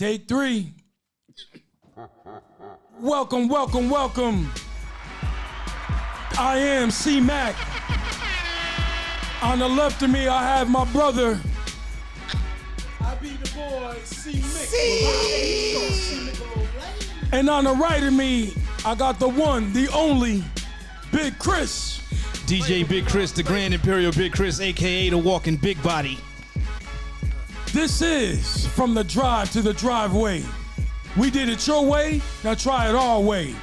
Take 3. Welcome, welcome, welcome. I am C-Mac. On the left of me, I have my brother. I be the boy, C-Mick. And on the right of me, I got the one, the only, Big Chris. DJ Big Chris, the Grand Imperial Big Chris, a.k.a. the walking big body. This is From the Drive to the Driveway. We did it your way, now try it our way.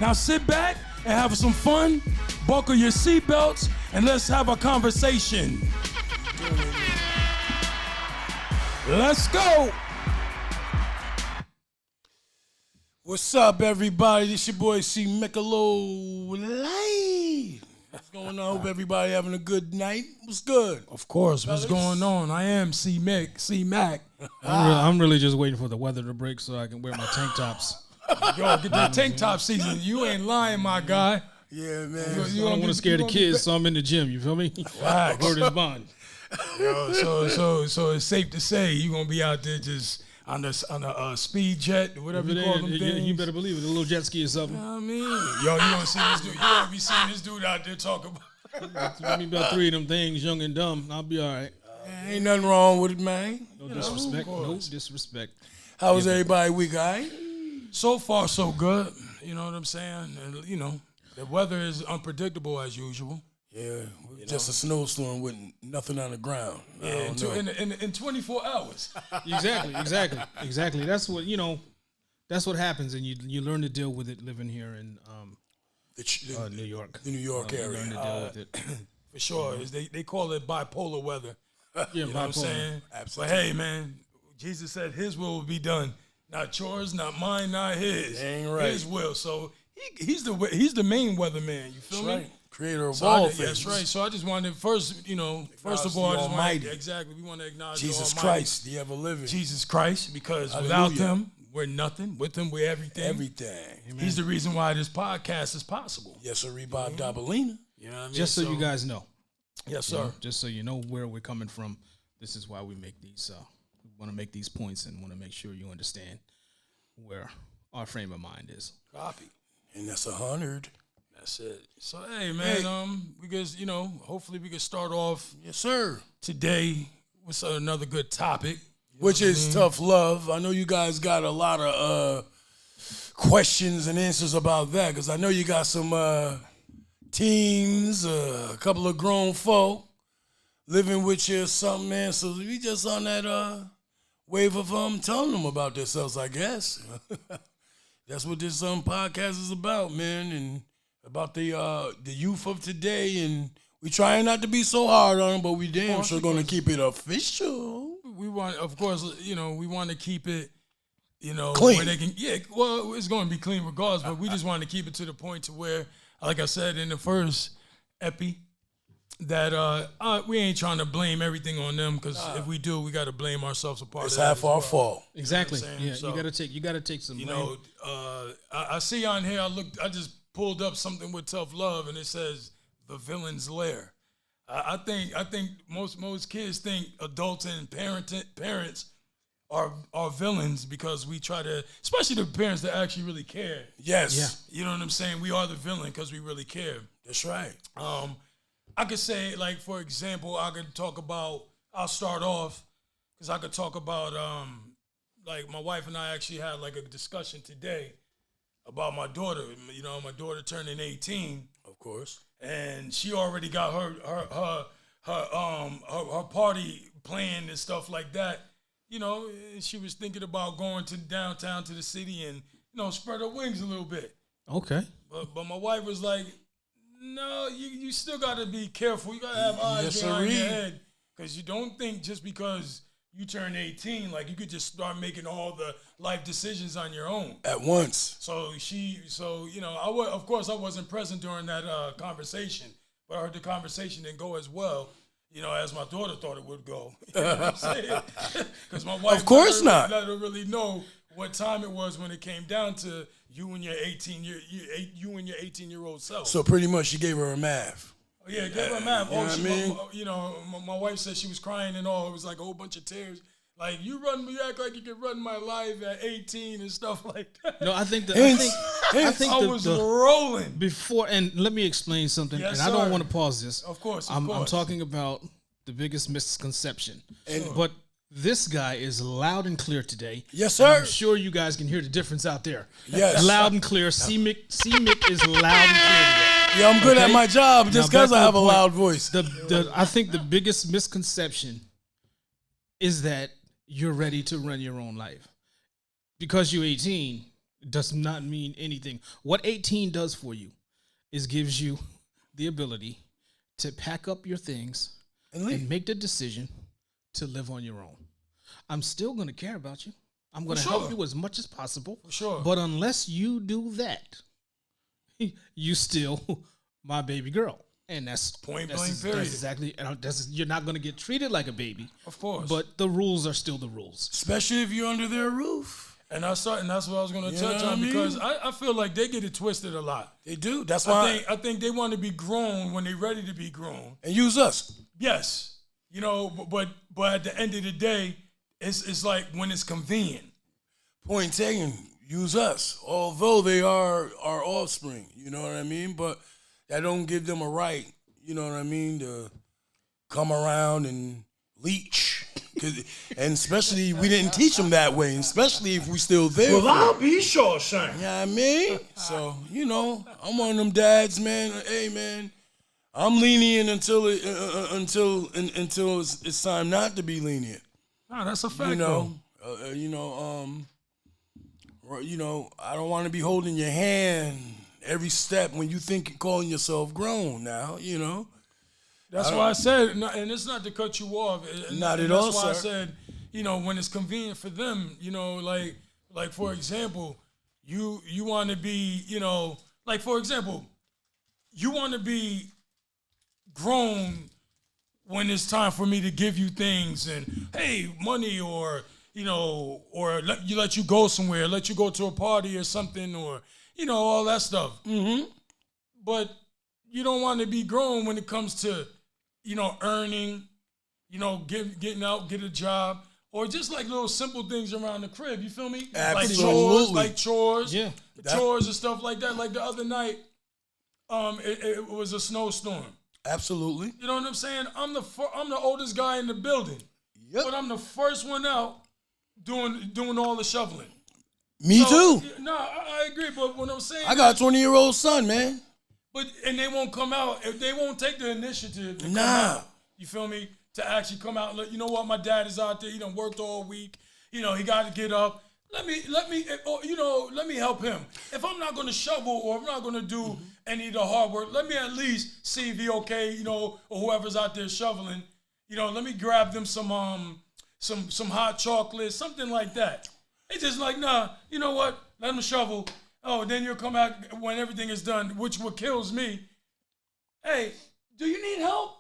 Now sit back and have some fun, buckle your seatbelts, and let's have a conversation. Let's go. What's up, everybody? This your boy C. Michelow Live. What's going on? Hope everybody having a good night. What's good? Of course. What's going on? I am C-Mac. I'm really just waiting for the weather to break so I can wear my tank tops. Yo, get that tank top season. You ain't lying, my guy. Yeah, man. I don't want to scare the kids, so I'm in the gym. You feel me? Word is bond. Yo, so it's safe to say you gonna be out there just on a speed jet, whatever you call them things. You better believe it, a little jet ski or something. I mean, yo, you gonna see this dude? You gonna be seeing this dude out there talking about? Give me about 3 of them things, young and dumb. I'll be all right. Ain't nothing wrong with it, man. No disrespect. No disrespect. How was everybody week, all right? So far, so good. You know what I'm saying? And you know, the weather is unpredictable as usual. Yeah, just a snowstorm with nothing on the ground. Yeah, in 24 hours. Exactly. That's what That's what happens, and you learn to deal with it living here in New York. The New York area. Learn to deal with it. For sure. They call it bipolar weather. Yeah, you know what I'm saying? Absolutely. But hey, man, Jesus said his will be done. Not yours, not mine, not his. Ain't right. His will. So he's the main weatherman. You feel me? Right. Creator of all things. That's right. So I just wanted first of all, I just Almighty. we want to acknowledge Jesus the Christ, the ever living. Jesus Christ, because Hallelujah. without him, we're nothing. With him, we're everything. Everything. He's the reason why this podcast is possible. Yes, sir. Bob Dabalina. You know what I mean? Just so you guys know. Yes, sir. Just so you know where we're coming from. This is why we make these. We want to make these points and want to make sure you understand where our frame of mind is. Copy. And that's 100. That's it. So hey, man, we just hopefully we can start off. Yes, sir. Today with another good topic, which is tough love. I know you guys got a lot of questions and answers about that because I know you got some teens, a couple of grown folk living with you or something, man. So we just on that wave of telling them about themselves, I guess. That's what this podcast is about, man, and about the youth of today. And we trying not to be so hard on them, but we damn sure going to keep it official. We want, of course, we want to keep it, clean. where they can. Yeah, well, it's going to be clean regardless, but we just want to keep it to the point to where, like I said in the first epi, that we ain't trying to blame everything on them because if we do, we got to blame ourselves a part. It's of that half our fault. Exactly. You know Yeah, so, you gotta take some. I see on here. I just pulled up something with tough love, and it says the villain's lair. I think most kids think adults and parents are villains because we try to, especially the parents that actually really care. Yes. Yeah. You know what I'm saying? We are the villain because we really care. That's right. I could say, like, for example, I'll start off because I could talk about, like, my wife and I actually had, like, a discussion today about my daughter. My daughter turning 18. Of course. And she already got her party planned and stuff like that. She was thinking about going to downtown to the city and, spread her wings a little bit. Okay. But my wife was like, no, you still got to be careful. You got to have eyes behind your head. Because you don't think just because you turn 18, like you could just start making all the life decisions on your own. At once. Of course I wasn't present during that conversation, but I heard the conversation didn't go as well, as my daughter thought it would go. You know what I'm saying? Because my wife of course not let her really know what time it was when it came down to you and your 18-year-old self. So pretty much she gave her a math. Oh, yeah, give her a math. You know what I mean? My wife said she was crying and all. It was like a whole bunch of tears. Like you act like you can run my life at 18 and stuff like that. No, I think I was rolling before. And let me explain something. Yes, and I don't sir. want to pause this. Of course, I'm talking about the biggest misconception. But this guy is loud and clear today. Yes, And sir. I'm sure you guys can hear the difference out there. Yes. Loud and clear. C-Mick is loud and clear today. Yeah, I'm good at Okay? my job just Now, because back I to have the a point. loud voice. I think the biggest misconception is that you're ready to run your own life. Because you're 18 does not mean anything. What 18 does for you is gives you the ability to pack up your things and make the decision to live on your own. I'm still going to care about you. I'm going to help you as much as possible. For sure. But unless you do that, you still my baby girl. And that's Point that's, blank, that's period. exactly. You're not going to get treated like a baby, Of course. but the rules are still the rules. Especially if you're under their roof. And that's what I was going to You touch know what on I mean? because I feel like they get it twisted a lot. They do. That's why. I think they want to be grown when they're ready to be grown. And use us. Yes, but at the end of the day, it's like when it's convenient. Point taken. Use us. Although they are our offspring. You know what I mean? But that don't give them a right, you know what I mean, to come around and leech. And especially, we didn't teach them that way, especially if we still there. Well, I'll be sure, son. You know what I mean? So, I'm one of them dads, man. Hey, man, I'm lenient until it's time not to be lenient. Nah, that's a fact, You though. I don't want to be holding your hand every step when you think calling yourself grown now, That's why I said, and it's not to cut you off. Not and at all, That's why I sir. said, when it's convenient for them, like for example, you want to be, like for example, you want to be grown when it's time for me to give you things and hey, money or let you go somewhere, let you go to a party or something or all that stuff. Mm-hmm. But you don't want to be grown when it comes to earning, getting out, get a job, or just like little simple things around the crib. You feel me? Absolutely. Like chores, Yeah. chores and stuff like that. Like the other night, it was a snowstorm. Absolutely. You know what I'm saying? I'm the oldest guy in the building, but I'm the first one out doing all the shoveling. Me too. No, I agree. But what I'm saying, I got a 20-year-old son, man. and they won't come out. If they won't take the initiative to come Nah. out. You feel me? To actually come out and let you know what, my dad is out there. He done worked all week. He got to get up. Let me help him. If I'm not going to shovel or I'm not going to do any of the hard work, let me at least see if he okay. Or whoever's out there shoveling. Let me grab them some hot chocolate, something like that. It's just like, nah. You know what? Let them shovel. Oh, then you'll come out when everything is done, which what kills me. Hey, do you need help?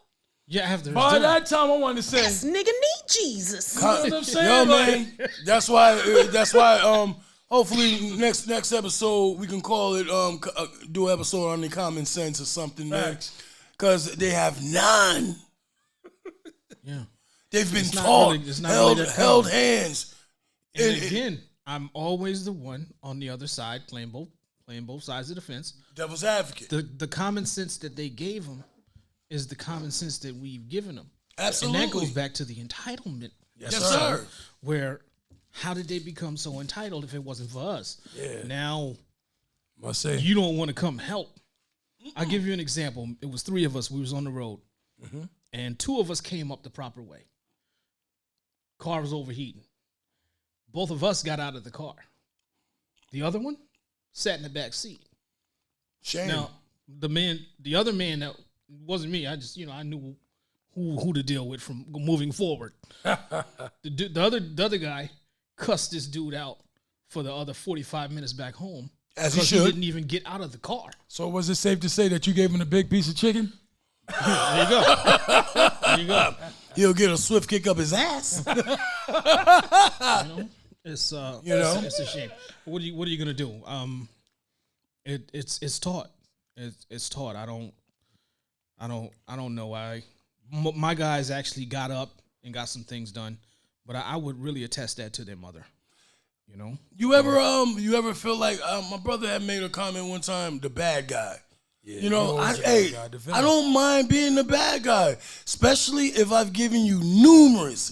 Yeah, after it's By done. that time, I want to say, This nigga need Jesus. you know what I'm saying? Yo, Like, man. That's why. Hopefully next episode we can call it. Do an episode on the common sense or something, man. Facts. Because they have none. Yeah. They've been It's not taught, really- it's not really that held common. hands. And again, I'm always the one on the other side playing both sides of the fence. Devil's advocate. The common sense that they gave them is the common sense that we've given them. Absolutely. And that goes back to the entitlement. Yes, sir. Where how did they become so entitled if it wasn't for us? Yeah. Now Must say, you don't want to come help. I'll give you an example. It was 3 of us. We was on the road. And 2 of us came up the proper way. Car was overheating. Both of us got out of the car. The other one sat in the back seat. Shame. Now, the other man that wasn't me. I just, I knew who to deal with from moving forward. the other guy cussed this dude out for the other 45 minutes back home. As he because should. didn't even get out of the car. so was it safe to say that you gave him a big piece of chicken? There you go. There you go. He'll get a swift kick up his ass. It's it's a shame. What are you gonna do? It's taught. It's taught. I don't know. My guys actually got up and got some things done. But I would really attest that to their mother. You know, You ever feel like my brother had made a comment one time, the bad guy. Yeah, You know, always the bad guy, the I villain. don't mind being the bad guy, especially if I've given you numerous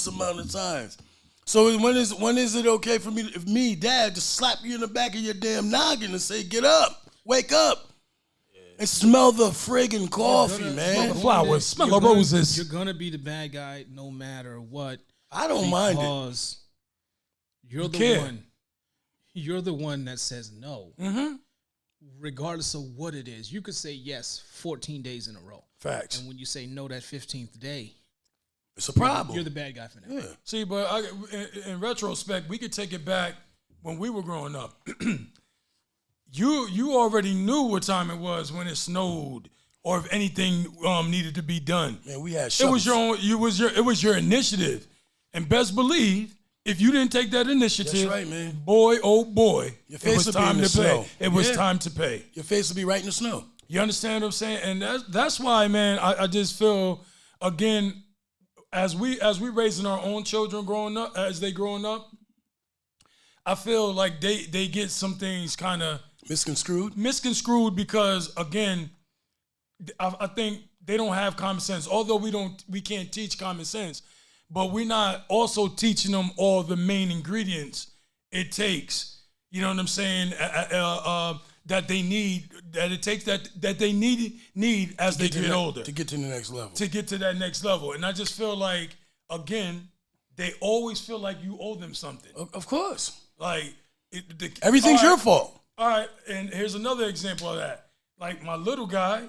amount of times. So when is it okay for me, Dad, to slap you in the back of your damn noggin and say, get up, wake up, and smell the friggin' coffee, smell man? the flowers, smell You're the gonna- roses. You're gonna be the bad guy no matter what. I don't mind it. Because you're the care. one. You're the one that says no. Mm-hmm. Regardless of what it is. You could say yes 14 days in a row. Facts. And when you say no that 15th day, It's a problem. you're the bad guy for that. Yeah. See, but in retrospect, we could take it back when we were growing up. You already knew what time it was when it snowed, or if anything needed to be done. Man, we had It shovels. was it was your initiative, and best believe if you didn't take that initiative, That's right, man. boy, oh boy, Your it face was would be in time the to pay. snow. It was Yeah. time to pay. Your face will be right in the snow. You understand what I'm saying? And that's why, man, I just feel, again, as we raising our own children growing up, as they growing up, I feel like they get some things kind of misconstrued because, again, I think they don't have common sense. Although we can't teach common sense, but we're not also teaching them all the main ingredients it takes. You know what I'm saying? That they need, that it takes that they need as they get older to get to the next level. to get to that next level. And I just feel like, again, they always feel like you owe them something. Of course, Like everything's all right, your fault. All right, and here's another example of that. Like my little guy,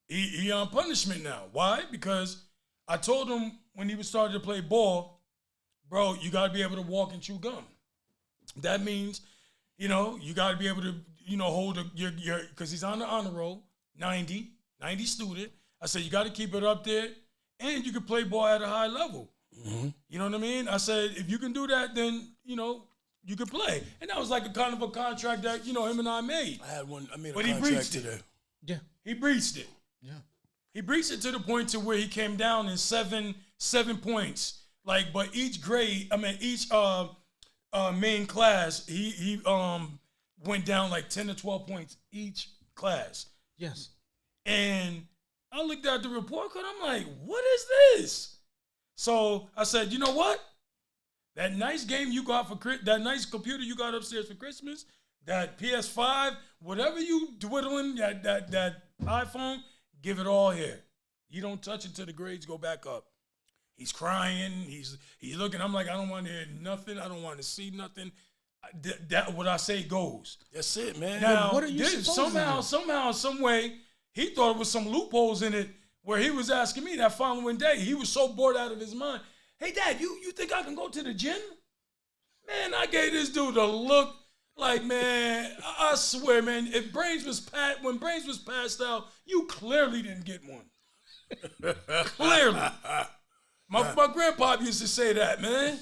he on punishment now. Why? Because I told him when he was starting to play ball, bro, you got to be able to walk and chew gum. That means, you got to be able to, hold your because he's on the honor roll, 90 student. I said, you got to keep it up there, and you can play ball at a high level. Mm-hmm. You know what I mean? I said, if you can do that, then, you could play. And that was like a kind of a contract that, him and I made. I made a But he contract breached it. today. Yeah. He breached it. Yeah. He breached it to the point to where he came down in seven points. Like, but each main class, he went down like 10 to 12 points each class. Yes. And I looked at the report card, I'm like, what is this? So I said, you know what? That nice game you got that nice computer you got upstairs for Christmas, that PS5, whatever you dwiddling, that iPhone, give it all here. You don't touch it till the grades go back up. He's crying. He's looking. I'm like, I don't want to hear nothing. I don't want to see nothing. That what I say goes. That's it, man. Now, what are you supposed to do? somehow, some way, he thought it was some loopholes in it where he was asking me that following day. He was so bored out of his mind. Hey, Dad, you think I can go to the gym? Man, I gave this dude a look like, man, I swear, man, when Brains was passed out, you clearly didn't get one. Clearly. My grandpa used to say that, man.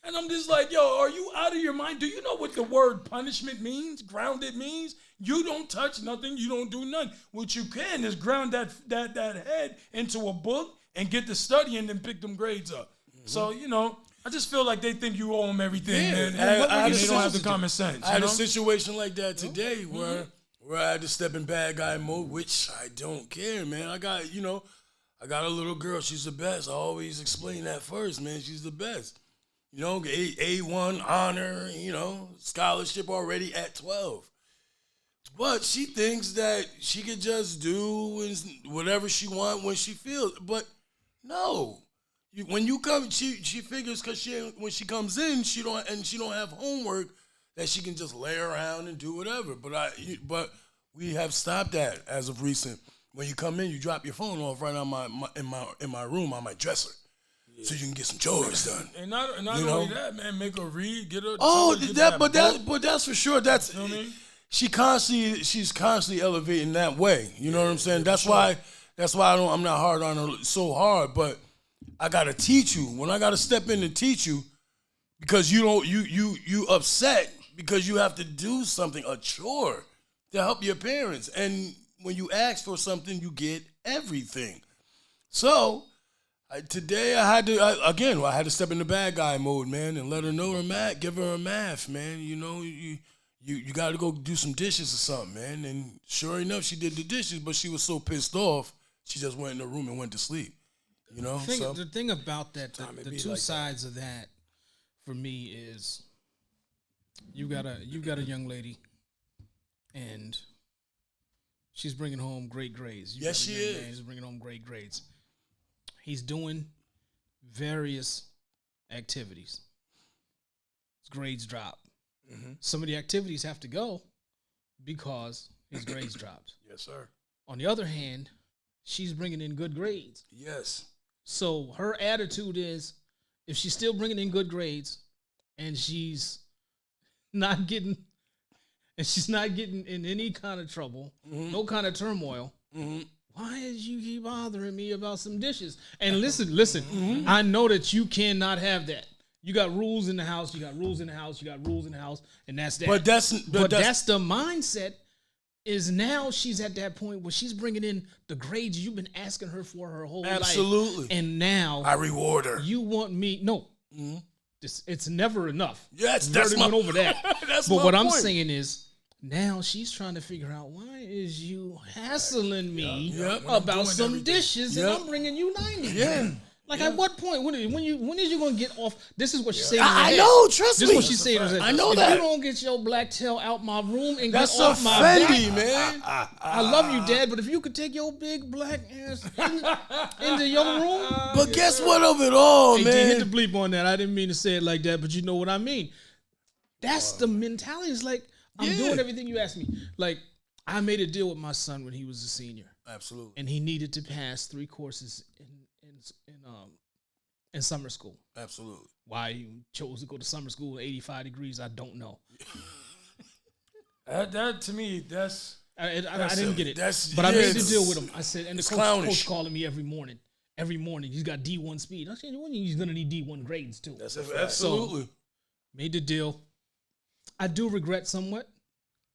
And I'm just like, yo, are you out of your mind? Do you know what the word punishment means? Grounded means? You don't touch nothing. You don't do nothing. What you can is ground that head into a book and get to study and then pick them grades up. Mm-hmm. So, I just feel like they think you owe them everything, man. And they don't have the common sense. I had a situation like that today where I had to step in bad guy mode, which I don't care, man. I got a little girl. She's the best. I always explain that first, man. She's the best. A1 honor, scholarship already at 12. But she thinks that she could just do whatever she wants when she feels. But no. When you come, she figures because when she comes in, she don't have homework that she can just lay around and do whatever. But we have stopped that as of recent. When you come in, you drop your phone off right on in my room on my dresser, so you can get some chores done. And not only that, man, make her read, get her. But that's for sure. That's you know what I mean? She's constantly elevating that way. You know what I'm saying? That's why I'm not hard on her so hard. But I gotta teach you. When I gotta step in and teach you, because you upset because you have to do something, a chore, to help your parents. And when you ask for something, you get everything. So Today I had to I had to step in the bad guy mode, man, and let her know give her a math, man. You know, you got to go do some dishes or something, man. And sure enough, she did the dishes, but she was so pissed off, she just went in the room and went to sleep. You know, The thing about that, the two sides of that, for me is, you got a young lady, and she's bringing home great grades. Yes, she is. She's bringing home great grades. He's doing various activities. His grades drop. Mm-hmm. Some of the activities have to go because his grades dropped. Yes, sir. On the other hand, she's bringing in good grades. Yes. So her attitude is, if she's still bringing in good grades and she's not getting in any kind of trouble, no kind of turmoil, why did you keep bothering me about some dishes? And listen, I know that you cannot have that. You got rules in the house, and that's that. But that's the mindset. Is now she's at that point where she's bringing in the grades you've been asking her for her whole life. Absolutely. And now I reward her. You want me? No, it's never enough. Yes, that's went over that. That's but my what point. I'm saying is, now she's trying to figure out, why is you hassling me about some dishes and I'm bringing you 90? Yeah. Like at what point? When is you gonna get off? This is what she's saying. I know. Trust me. This is what she's saying. I know if that. you don't get your black tail out my room and That's get off my back, man. I love you, Dad, but if you could take your big black ass into your room. But guess what of it all, Hey, man? hit the bleep on that. I didn't mean to say it like that, but you know what I mean. That's the mentality. It's like, I'm doing everything you asked me. Like, I made a deal with my son when he was a senior. Absolutely. And he needed to pass 3 courses in summer school. Absolutely. Why he chose to go to summer school at 85 degrees, I don't know. That to me, I didn't get it. But I made the deal with him. I said, and the coach clownish. calling me every morning. Every morning, he's got D1 speed. I said, he's going to need D1 grades too. That's absolutely. So, made the deal. I do regret somewhat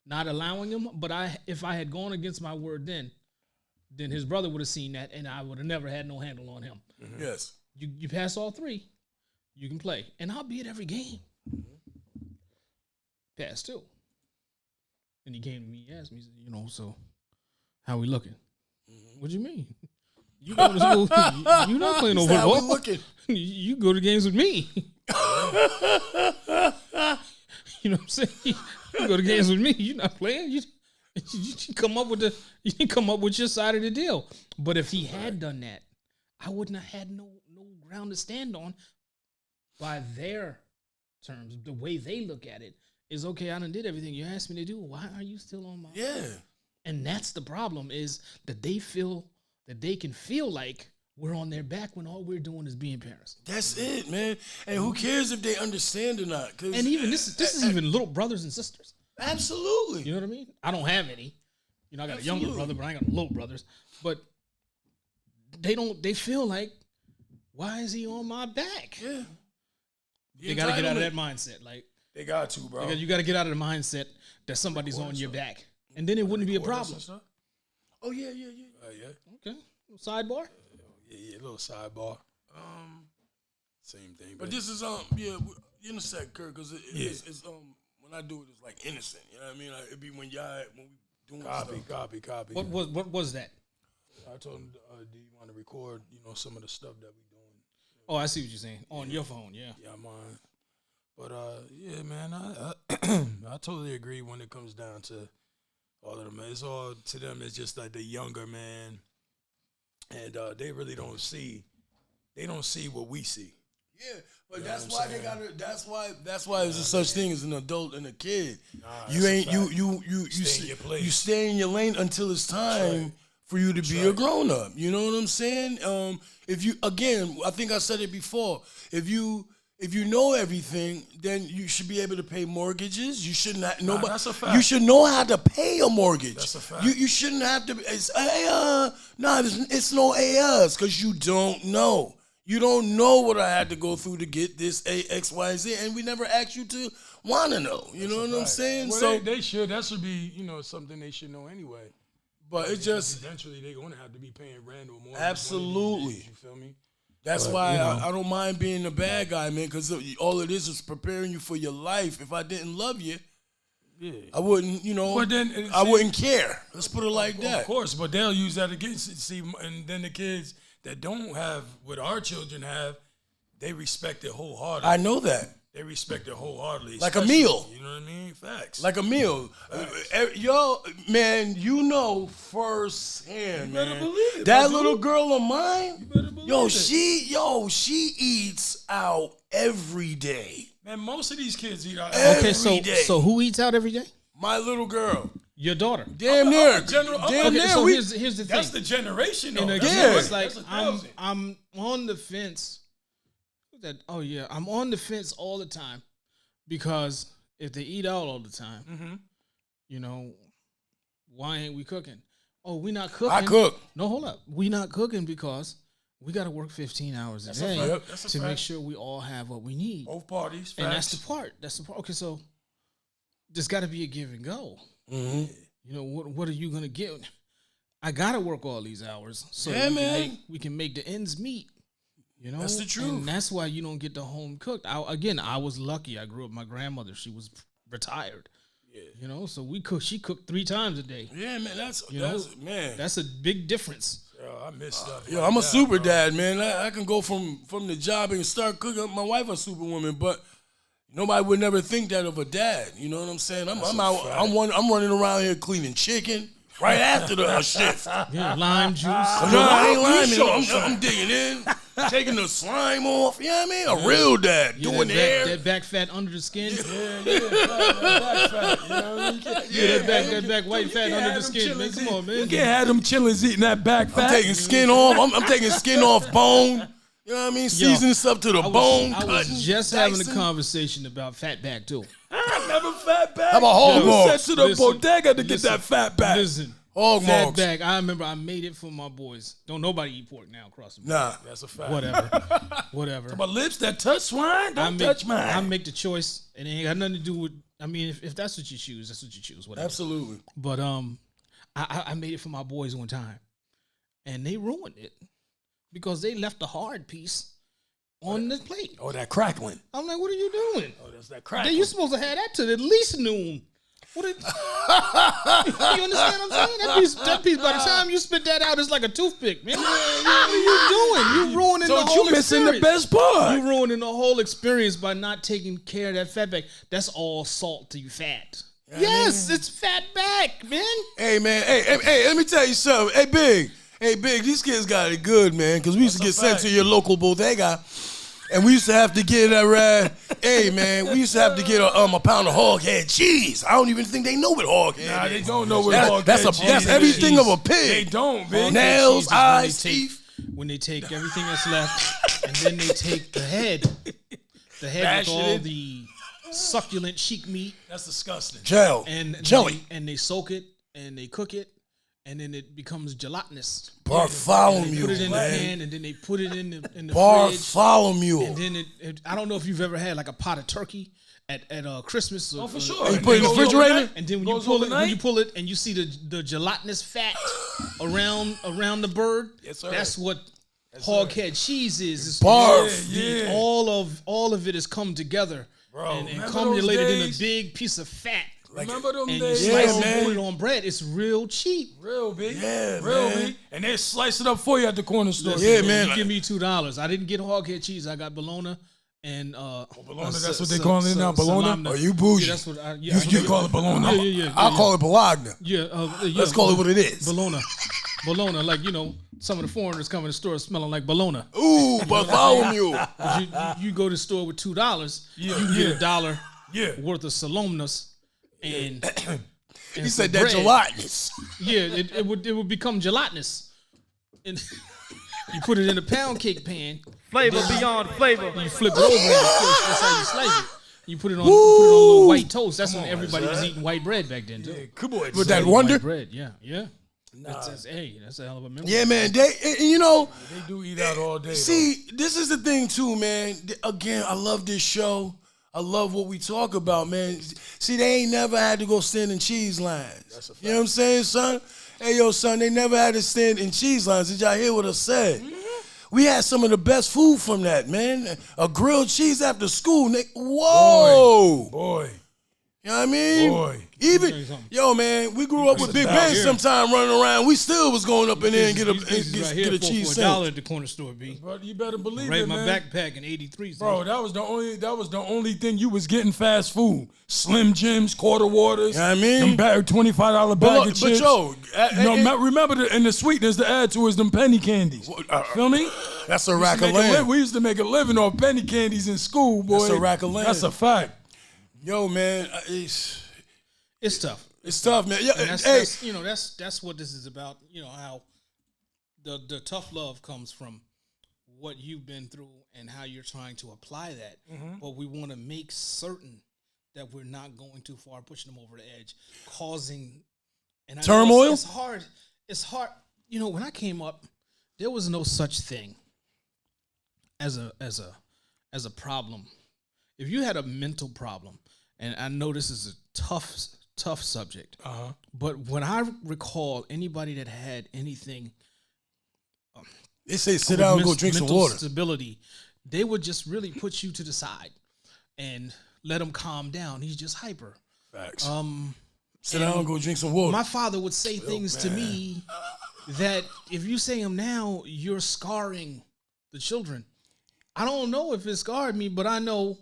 not allowing him, but if I had gone against my word then his brother would have seen that, and I would have never had no handle on him. Mm-hmm. Yes. You pass all 3, you can play, and I'll be at every game. Pass 2. And he came to me, he asked me, he said, so how we looking? What do you mean? You go to school, you're not playing over How we ball. looking? You go to games with me. You know what I'm saying? You go to games with me. You're not playing. You come up with your side of the deal. But if he had done that, I wouldn't have had no ground to stand on. By their terms, the way they look at it is, okay, I done did everything you asked me to do. Why are you still on my? Yeah. And that's the problem, is that they feel that they can feel like we're on their back when all we're doing is being parents. That's it, man. And who cares if they understand or not? And even this is even little brothers and sisters. Absolutely. You know what I mean? I don't have any. I got a younger brother, but I ain't got little brothers. But they feel like, why is he on my back? Yeah. They got to get out of that mindset. Like, they got to, bro. you got to get out of the mindset that somebody's on your back. And then it wouldn't be a problem. Oh, yeah. Okay. Sidebar? Yeah, a little sidebar. Same thing. But this is innocent, Kurt, because it's when I do it, it's like innocent. You know what I mean? Like, it'd be when we doing Copy. What was that? I told him, do you want to record, some of the stuff that we doing? Oh, I see what you're saying. On your phone, yeah. Yeah, mine. But yeah, man, I totally agree when it comes down to all of them. It's all to them. It's just like the younger man, and they really don't see. They don't see what we see. Yeah, but that's why they got to. That's why there's a such thing as an adult and a kid. You ain't you stay in your place. You stay in your lane until it's time for you to be a grown up. You know what I'm saying? If you, again, I think I said it before. If you know everything, then you should be able to pay mortgages. You shouldn't have nobody. That's a fact. You should know how to pay a mortgage. That's a fact. You shouldn't have to. It's no AS because you don't know. You don't know what I had to go through to get this X, Y, Z, and we never asked you to want to know. You know what I'm saying? Well, so they should. That should be something they should know anyway. But it just eventually they're gonna have to be paying rent or more. absolutely. You feel me? That's why I don't mind being the bad guy, man, because all it is preparing you for your life. If I didn't love you, I wouldn't, But then, I wouldn't care. Let's put it like of that. course, but they'll use that against see, and then the kids that don't have what our children have, they respect it wholeheartedly. I know that. They respect it wholeheartedly. Like a especially, meal. You know what I mean? Facts. Like a meal. Yo, man, firsthand, man. better believe it, That my little dude. girl of mine, better believe she eats out every day. Man, most of these kids eat out. Okay, Every day. so who eats out every day? My little girl. Your daughter. Damn I'm near. a general- I'm Damn a- near. So we- here's the thing. That's the generation, though. And That's again, Yeah. it's like That's I'm 1,000. on the fence. I'm on the fence all the time because if they eat out all the time, why ain't we cooking? Oh, we not cooking. I cook. No, hold up. We not cooking because we got to work 15 hours a day fact. That's a to fact. make sure we all have what we need. Both parties. And that's facts. the part. That's the part. Okay, so there's got to be a give and go. Mm-hmm. What are you gonna get? I gotta work all these hours so Yeah, man. we can make the ends meet. That's the truth. and that's why you don't get the home cooked. I was lucky. I grew up. My grandmother, she was retired. Yeah, so she cooked 3 times a day. Yeah, man. That's man. That's a big difference. Yo, I miss stuff. Yo, like I'm a that, super bro. dad, man. I can go from the job and start cooking. My wife a superwoman, but nobody would never think that of a dad. You know what I'm saying? I'm out. I'm running around here cleaning chicken right after the shift. Yeah, lime juice. No, I ain't lying. I'm digging in, taking the slime off. You know what I mean? A real dad doing the hair. that back fat under the skin. Back fat, you know what I mean? That back white fat under the skin. Man, come on, man. You can't have them chillins eating that back fat. I'm taking skin off. I'm taking skin off bone. You know what I mean? Seasoning stuff to the bone. I cutting, was just having a dicing. conversation about fat back too. I never fat back. How about hog You mugs? said to the Listen, bodega to get listen, that fat back. Listen, Hog fat mugs. back. I remember I made it for my boys. Don't nobody eat pork now across the board. Nah. That's a fact. Whatever. My lips that touch swine, don't touch mine. I make the choice, and it ain't got nothing to do with. I mean, if that's what you choose, that's what you choose. Whatever. Absolutely. But I made it for my boys one time, and they ruined it because they left the hard piece on the plate. Oh, that crackling. I'm like, what are you doing? Oh, that's that Then crackling. you supposed to have that to at least noon. What you understand what I'm saying? That piece, by the time you spit that out, it's like a toothpick, man. What are you doing? You ruining the Don't whole you missing the experience. best part? You ruining the whole experience by not taking care of that fat back. That's all salty fat. Yes, it's fat back, man. Hey, man. Hey, let me tell you something. Hey, Big, these kids got it good, man, because we used to get sent to your local bodega, and we used to have to get hey, man, we used to have to get a pound of hog head cheese. I don't even think they know what hog head Nah, is. they don't know what That- hog that's head a- cheese that's is. everything of a They pig. don't, big. Nails, Cheese is when eyes, they take- teeth. When they take everything that's left, and then they take the head Bash with it all in. the succulent cheek meat, That's disgusting. Gel. and Jelly. they soak it and they cook it, and then it becomes gelatinous. They Bartholomew, put it in the man. pan, and then they put it in the fridge. Bartholomew. And then I don't know if you've ever had like a pot of turkey at Christmas. Oh, for sure. You put it in the Goes refrigerator? overnight? And then when you Goes pull overnight? it, and you see the gelatinous fat around the bird, Yes, sir. that's what hog head cheese is. It's Barf. Yeah. all of it has come together and remember cumulated those in a days? big piece of fat. Remember them And you days? slice Yeah, it man. and put it on bread. It's real cheap. Real big. Yeah, Real man. big. And they slice it up for you at the corner store. Yeah, man. You give me $2. I didn't get hog head cheese. I got bologna and bologna, that's what they call it now, bologna? salami. Oh, you bougie. Yeah, that's what I. You call it bologna. Yeah. I'll call it Bologna. Yeah, Let's call it what it is. Bologna, like some of the foreigners come in the store smelling like bologna. Ooh, Bartholomew. You go to the store with $2, you can get $1 worth of salomnas and. He said that gelatinous. Yeah, it would become gelatinous. And you put it in a pound cake pan. Flavor beyond flavor. You flip it over. And that's how you slice it. You put it on little white toast. That's when everybody was eating white bread back then too. Come on. With that White wonder? bread, yeah. That's a hell of a memory. Yeah, man. They do eat out all day. See, this is the thing too, man. Again, I love this show. I love what we talk about, man. See, they ain't never had to go stand in cheese lines. You know what I'm saying, son? Hey, yo, son, they never had to stand in cheese lines. Did y'all hear what I said? We had some of the best food from that, man. A grilled cheese after school, Nick. Whoa. Boy. You know what I mean? Boy. Even, yo, man, we grew up with Big Ben sometime running around. We still was going up in there and get a cheese sandwich. $1 at the corner store, B. Bro, you better believe Right it, in my man. backpack in '83. Bro, that was the only thing you was getting fast food. Slim Jims, quarter waters. You know what I mean? Them $25 bag of chips. But yo, remember and the sweetness to add to is them penny candies. Feel me? That's a rack of land. We used to make a living off penny candies in school, boy. That's a rack of land. That's a fact. Yo, man, it's tough. It's tough, man. Yeah, And that's what this is about. You know how the tough love comes from what you've been through and how you're trying to apply that. But we want to make certain that we're not going too far, pushing them over the edge, causing and I know turmoil. It's hard. It's hard. You know, when I came up, there was no such thing as a problem. If you had a mental problem, and I know this is a tough subject, but when I recall anybody that had anything, They say sit down and go drink some water. Stability, they would just really put you to the side and let him calm down. He's just hyper. Facts. Sit down and go drink some water. My father would say things to me that if you say them now, you're scarring the children. I don't know if it scarred me, but I know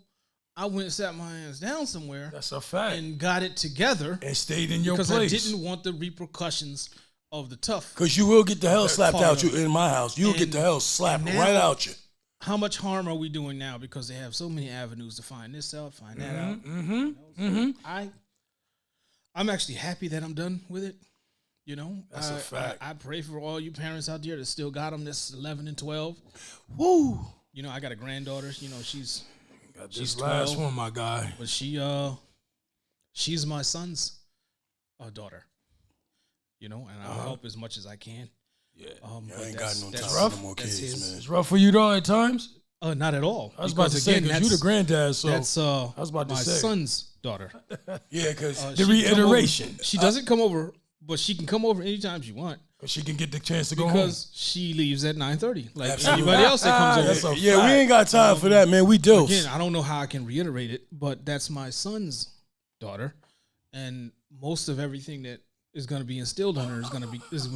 I went and sat my hands down somewhere. That's a fact. And got it together. And stayed in your place. place. Because I didn't want the repercussions of the tough. Because you will get the hell slapped out you in my house. You'll get the hell slapped right out you. How much harm are we doing now? Because they have so many avenues to find this out, find that out. I'm actually happy that I'm done with it. You know, that's a fact. I pray for all you parents out there that still got them. That's 11 and 12. Woo! You know, I got a granddaughter. You know, she's this last 12, one, my guy. But she's my son's daughter. You know, and I'll help as much as I can. Yeah, I ain't got no time for no more kids, man. It's rough for you though at times. Not at all. I was about to say because you the granddad, so that's I was about to my say son's daughter. Yeah, because the reiteration. She doesn't come over, but she can come over anytime she wants. But she can get the chance to go home. Because she leaves at 9:30. Like anybody else that comes over. Yeah, we ain't got time for that, man. We dilfs. Again, I don't know how I can reiterate it, but that's my son's daughter. And most of everything that is going to be instilled on her is going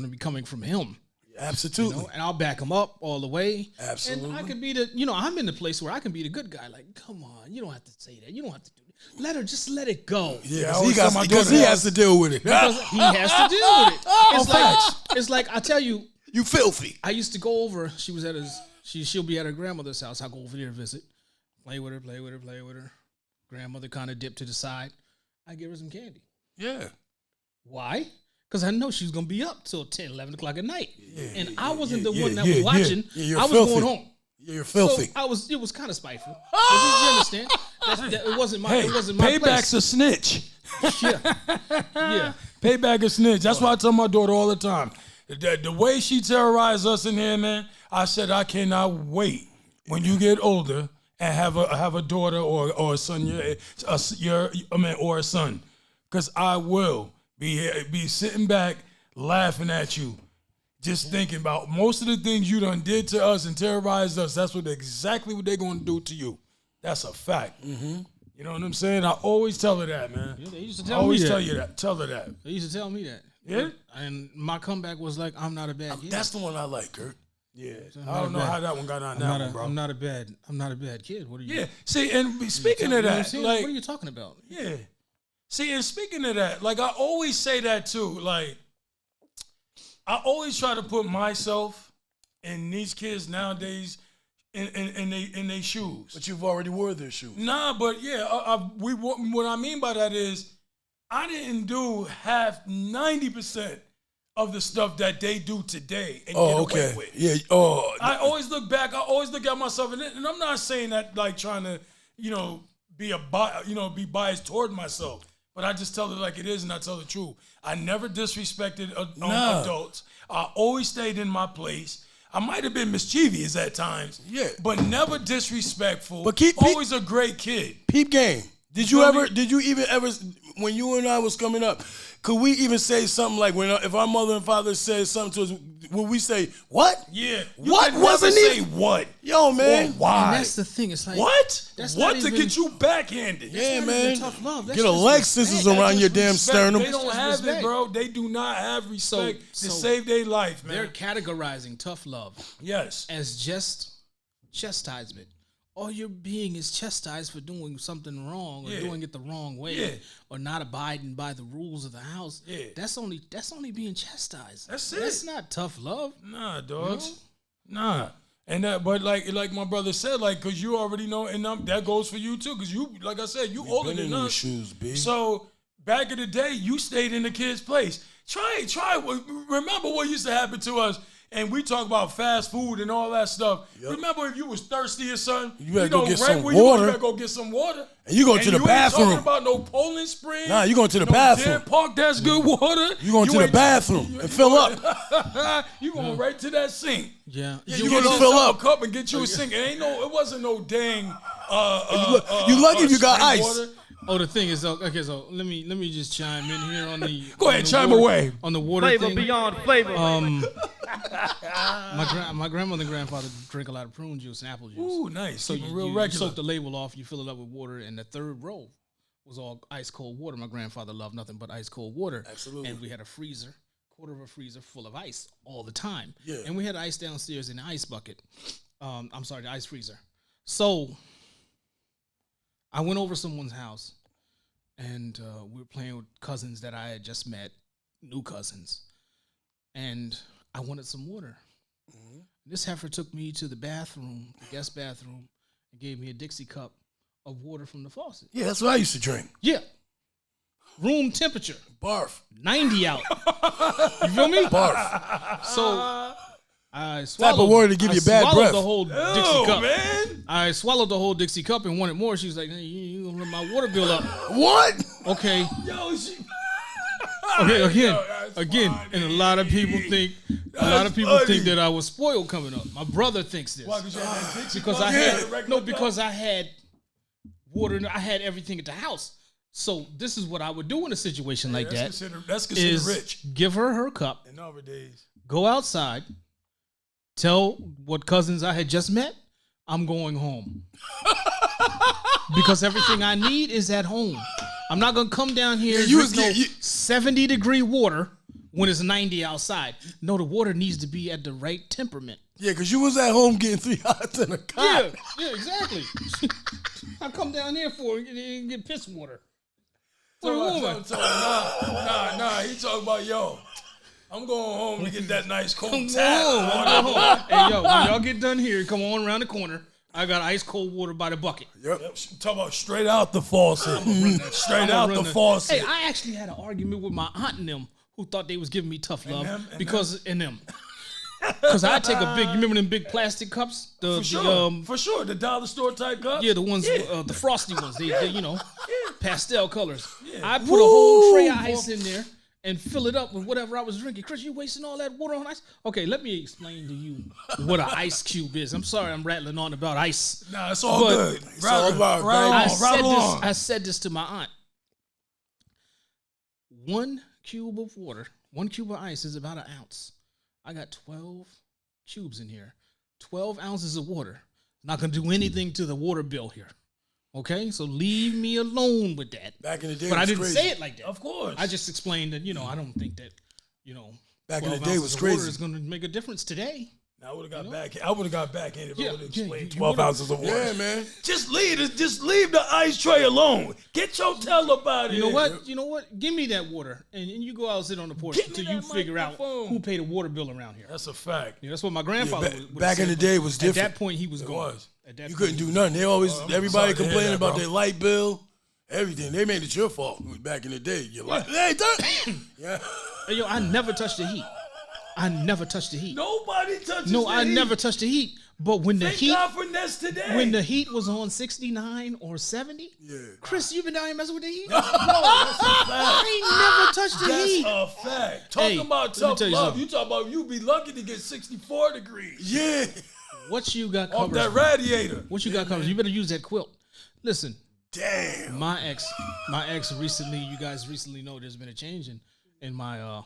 to be coming from him. Absolutely. You know? And I'll back him up all the way. Absolutely. And I could be I'm in the place where I can be the good guy. Like, come on, you don't have to say that. You don't have to do that. Let it go. Yeah, because he has to deal with it. Because he has to deal with it. It's like I tell you. You filthy. I used to go over. She was at she'll be at her grandmother's house. I go over there to visit. Play with her. Grandmother kind of dipped to the side. I give her some candy. Yeah. Why? Because I know she's going to be up till 10, 11 o'clock at night. And I wasn't the one that was watching. I was filthy. going home. Yeah, you're filthy. So it was kind of spiteful. You understand? It wasn't my payback's place. a snitch. Yeah. Payback a snitch. That's why I tell my daughter all the time. The way she terrorized us in here, man, I said I cannot wait when you get older and have a daughter or a son, or a son. Because I will be sitting back laughing at you, just thinking about most of the things you done did to us and terrorized us. That's exactly what they're going to do to you. That's a fact. Mm-hmm. You know what I'm saying? I always tell her that, man. Yeah, they used to tell me that. Tell her that. They used to tell me that. Yeah? And my comeback was like, I'm not a bad kid. That's the one I like, Kurt. Yeah. I don't know how that one got on that one, bro. I'm not a bad kid. What are you? Yeah. See, and speaking of that, like, what are you talking about? Yeah. See, and speaking of that, like I always say that too. Like I always try to put myself in these kids nowadays in their shoes. But you've already wore their shoes. Nah, but yeah, what I mean by that is I didn't do half 90% of the stuff that they do today and get away with. Yeah. I always look back. I always look at myself, and I'm not saying that like trying to, be biased toward myself. But I just tell it like it is, and I tell the truth. I never disrespected adults. I always stayed in my place. I might have been mischievous at times, but never disrespectful. But always a great kid. Peep game. Did you even ever, when you and I was coming up, could we even say something like, if our mother and father said something to us, would we say, what? Yeah. What wasn't say it? what? Yo, man. Why? And that's the thing. It's like What? That's What not to even- get you backhanded? Yeah, not man. even tough love. That's Get a just leg respect. scissors That's around just your damn Respect. sternum. They don't just have respect. it, bro. They do not have respect So- to save their life, They're man. categorizing tough love Yes. as just chastisement. All you're being is chastised for doing something wrong or Yeah. doing it the wrong way Yeah. or not abiding by the rules of the house. Yeah. That's only being chastised. That's it. That's not tough love. Nah, dogs. Nah. And that, but like my brother said, like, cause you already know, and that goes for you too, cause you, like I said, you older Been in than these us. shoes, B. So back in the day, you stayed in the kid's place. Try. Remember what used to happen to us, and we talk about fast food and all that stuff. Remember if you was thirsty or something, You better go get some where you water. better go get some water. And you go to the you bathroom. Ain't talking about no Poland Spring. Nah, you going to the no bathroom. Deer Park, that's good water. You going to the ain't- bathroom and fill up. You going right to that sink. Yeah. Yeah, You you gonna get fill yourself up. a cup and get you a sink. It wasn't no dang. You lucky if you got spring ice. water. Oh, the thing is, okay. So let me just chime in here on the. Go ahead, on the chime water- away. on the water Flavor thing. beyond flavor. My grandmother and grandfather drink a lot of prune juice and apple juice. Ooh, nice. So Keep it you, real you regular. soak the label off, you fill it up with water, and the third row was all ice cold water. My grandfather loved nothing but ice cold water. Absolutely. And we had a freezer, quarter of a freezer full of ice all the time. Yeah. And we had ice downstairs in the ice bucket. I'm sorry, the ice freezer. So I went over someone's house, and we were playing with cousins that I had just met, new cousins, and I wanted some water. This heifer took me to the bathroom, the guest bathroom, and gave me a Dixie cup of water from the faucet. Yeah, that's what I used to drink. Yeah. Room temperature, Barf. 90 out. You feel me? Barf. So I swallowed. Type of water to give you bad swallowed breath. the whole Dixie Oh cup. man. I swallowed the whole Dixie cup and wanted more. She was like, hey, you gonna run my water bill up. What? Okay. Yo, she. Okay, Yo, that's again, funny. and a lot of people think funny. that I was spoiled coming up. My brother thinks this Why, 'cause you had that Dixie because cup? I You had a regular because cup? I had water. I had everything at the house. So this is what I would do in a situation like that: That's considered is rich give her cup, in nowadays. go outside, tell what cousins I had just met, I'm going home because everything I need is at home. I'm not gonna come down here and you drink was no getting- you- 70-degree water when it's 90 outside. No, the water needs to be at the right temperament. Yeah, because you was at home getting 3 hots in a cot. Yeah, exactly. I come down here for get piss water. For a woman. Nah. He talking about I'm going home to get that nice cold Come tap. on, I'm going home. Hey, yo, when y'all get done here, come on around the corner. I got ice cold water by the bucket. Yep. Talk about straight out the faucet. Straight I'ma out run the the- faucet. Hey, I actually had an argument with my aunt and them who thought they was giving me tough love them, and because I take a big. You remember them big plastic cups? For sure. The dollar store type cup. Yeah, the ones, the frosty ones. They pastel colors. I put a whole tray of ice in there and fill it up with whatever I was drinking. Chris, you wasting all that water on ice? Okay, let me explain to you what an ice cube is. I'm sorry I'm rattling on about ice. Nah, it's all But- good. It's all about I said this to my aunt. 1 cube of water, 1 cube of ice is about an ounce. I got 12 cubes in here. 12 ounces of water. Not going to do anything to the water bill here. Okay? So leave me alone with that. Back in the day, But it I was didn't crazy. say it like that. Of course. I just explained that, I don't think that, Back in the 12 day, it ounces was of water crazy. is going to make a difference today. I would have got back. I would have got backhanded if I would have explained you 12 would've- ounces of water. Yeah, man. Just leave the ice tray alone. Get your tail up out of You here. know what? Give me that water, and you go out sit on the porch Give me until you that figure out microphone. who paid a water bill around here. That's a fact. Yeah, that's what my grandfather ba- would back in the day, it was At different. that point, he was gone. was. At that You point, couldn't do nothing. They always, I'm everybody sorry to hear complaining that, about bro. their light bill, everything. They made it your fault back in the day. Your light, yeah. Hey, yo, I never touched the heat. I never touched the heat. Nobody touches No, the I heat. never touched the heat. But when the Thank heat, God for Nest today. when the heat was on 69 or 70, Yeah. Chris, you been down here messing with the heat? That's a fact. I ain't never touched the That's heat. a fact. Talking Hey, about let me tough tell you love. something. You talk about you be lucky to get 64 degrees Yeah. What you got off covered? that radiator. What you got covered? You better use that quilt. Listen, Damn. My ex recently. You guys recently know there's been a change in my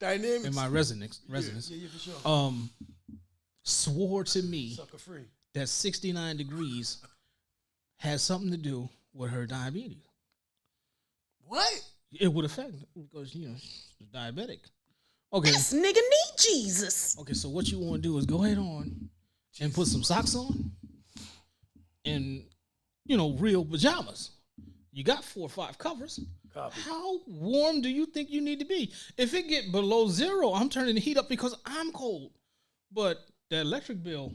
Dynamics. in my residence. Yeah, for sure. Swore to me Sucker free. that 69 degrees has something to do with her diabetes. What? It would affect because she's diabetic. Okay. This nigga need Jesus. Okay, so what you want to do is go ahead on and put some socks on and real pajamas. You got 4 or 5 covers. Copy. How warm do you think you need to be? If it get below 0, I'm turning the heat up because I'm cold. But that electric bill,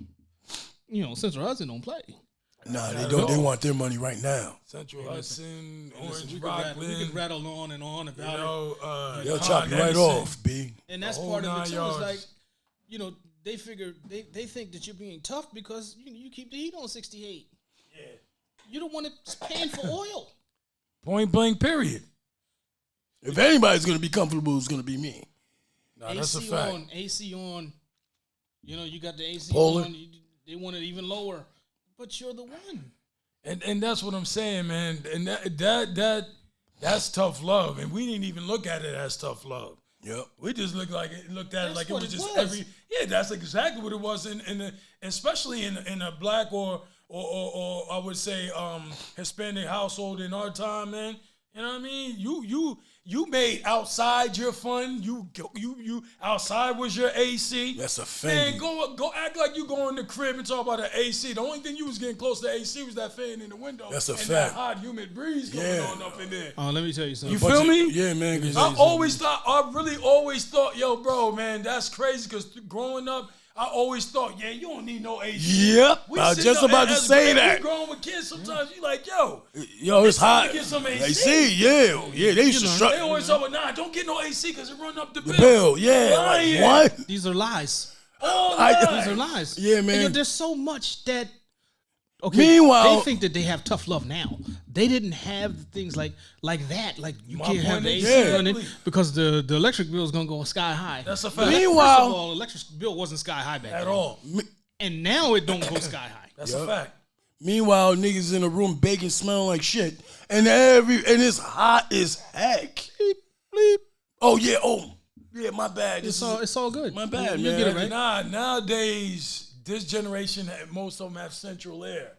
Central Hudson don't play. Nah, they don't. They want their money right now. Central Hudson, Listen, Orange, we could rattle on and on about it. They'll chop you right off, B. And that's the part whole of it too. 9 It's like, yards. they figure they think that you're being tough because you keep the heat on 68. Yeah. You don't want to paying for oil. Point blank, period. If anybody's gonna be comfortable, it's gonna be me. Nah, that's a fact. AC on. You got the AC Polar. on. They want it even lower, but you're the one. And that's what I'm saying, man. And that's tough love. And we didn't even look at it as tough love. Yep. We just looked at it That's like it what was it just was. that's exactly what it was especially in a black or I would say Hispanic household in our time, man. You know what I mean? You made outside your fun. You outside was your AC. That's a Man, fan. go act like you go in the crib and talk about the AC. The only thing you was getting close to AC was that fan in the window. That's a and fact. that hot humid breeze going on up in there. Oh, let me tell you something. You feel me? Yeah, man. 'Cause I really always thought, yo, bro, man, that's crazy. Because growing up, I always thought, yeah, you don't need no AC. Yep. We I was sitting just up about to as say we that. growing with kids, sometimes you like, yo, Yo, it's time to hot. get some AC. AC, yeah. They used to they shut always talk about, nah, don't get no AC because it run up the the bill. bill. Yeah. Lying. Like, what? These are lies. All I- night. These are lies. Yeah, man. And, there's so much that. Okay, Meanwhile- they think that they have tough love now. They didn't have things like that. Like you My can't have point the AC exactly. running because the electric bill is gonna go sky high. That's a fact. Meanwhile- First of all, electric bill wasn't sky high back At then. all. And now it don't go sky high. That's a fact. Meanwhile, niggas in a room baking, smelling like shit, and it's hot as heck. Bleep, bleep. Oh yeah, my bad. It's all good. My bad, you man. get it right. Nah, nowadays, this generation, most of them have central air.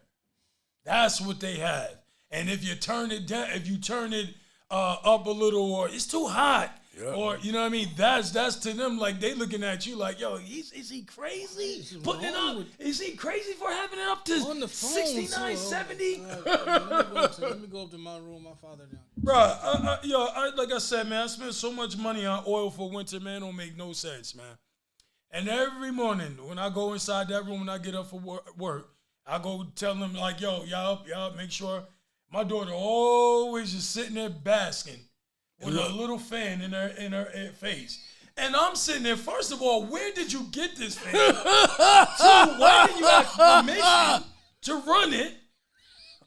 That's what they have. And if you turn it down, if you turn it up a little, or it's too hot, or you know what I mean, that's to them like they looking at you like, yo, is he crazy? Putting it up? Is he crazy for having it up to On the phone, 69, too. 70? Let me go up to my room. My father down. Bruh, like I said, man, I spent so much money on oil for winter, man, don't make no sense, man. And every morning when I go inside that room and I get up for work, I go tell them like, yo, y'all up, make sure. My daughter always just sitting there basking with a little fan in her face. And I'm sitting there, first of all, where did you get this fan? Two, why did you have permission to run it?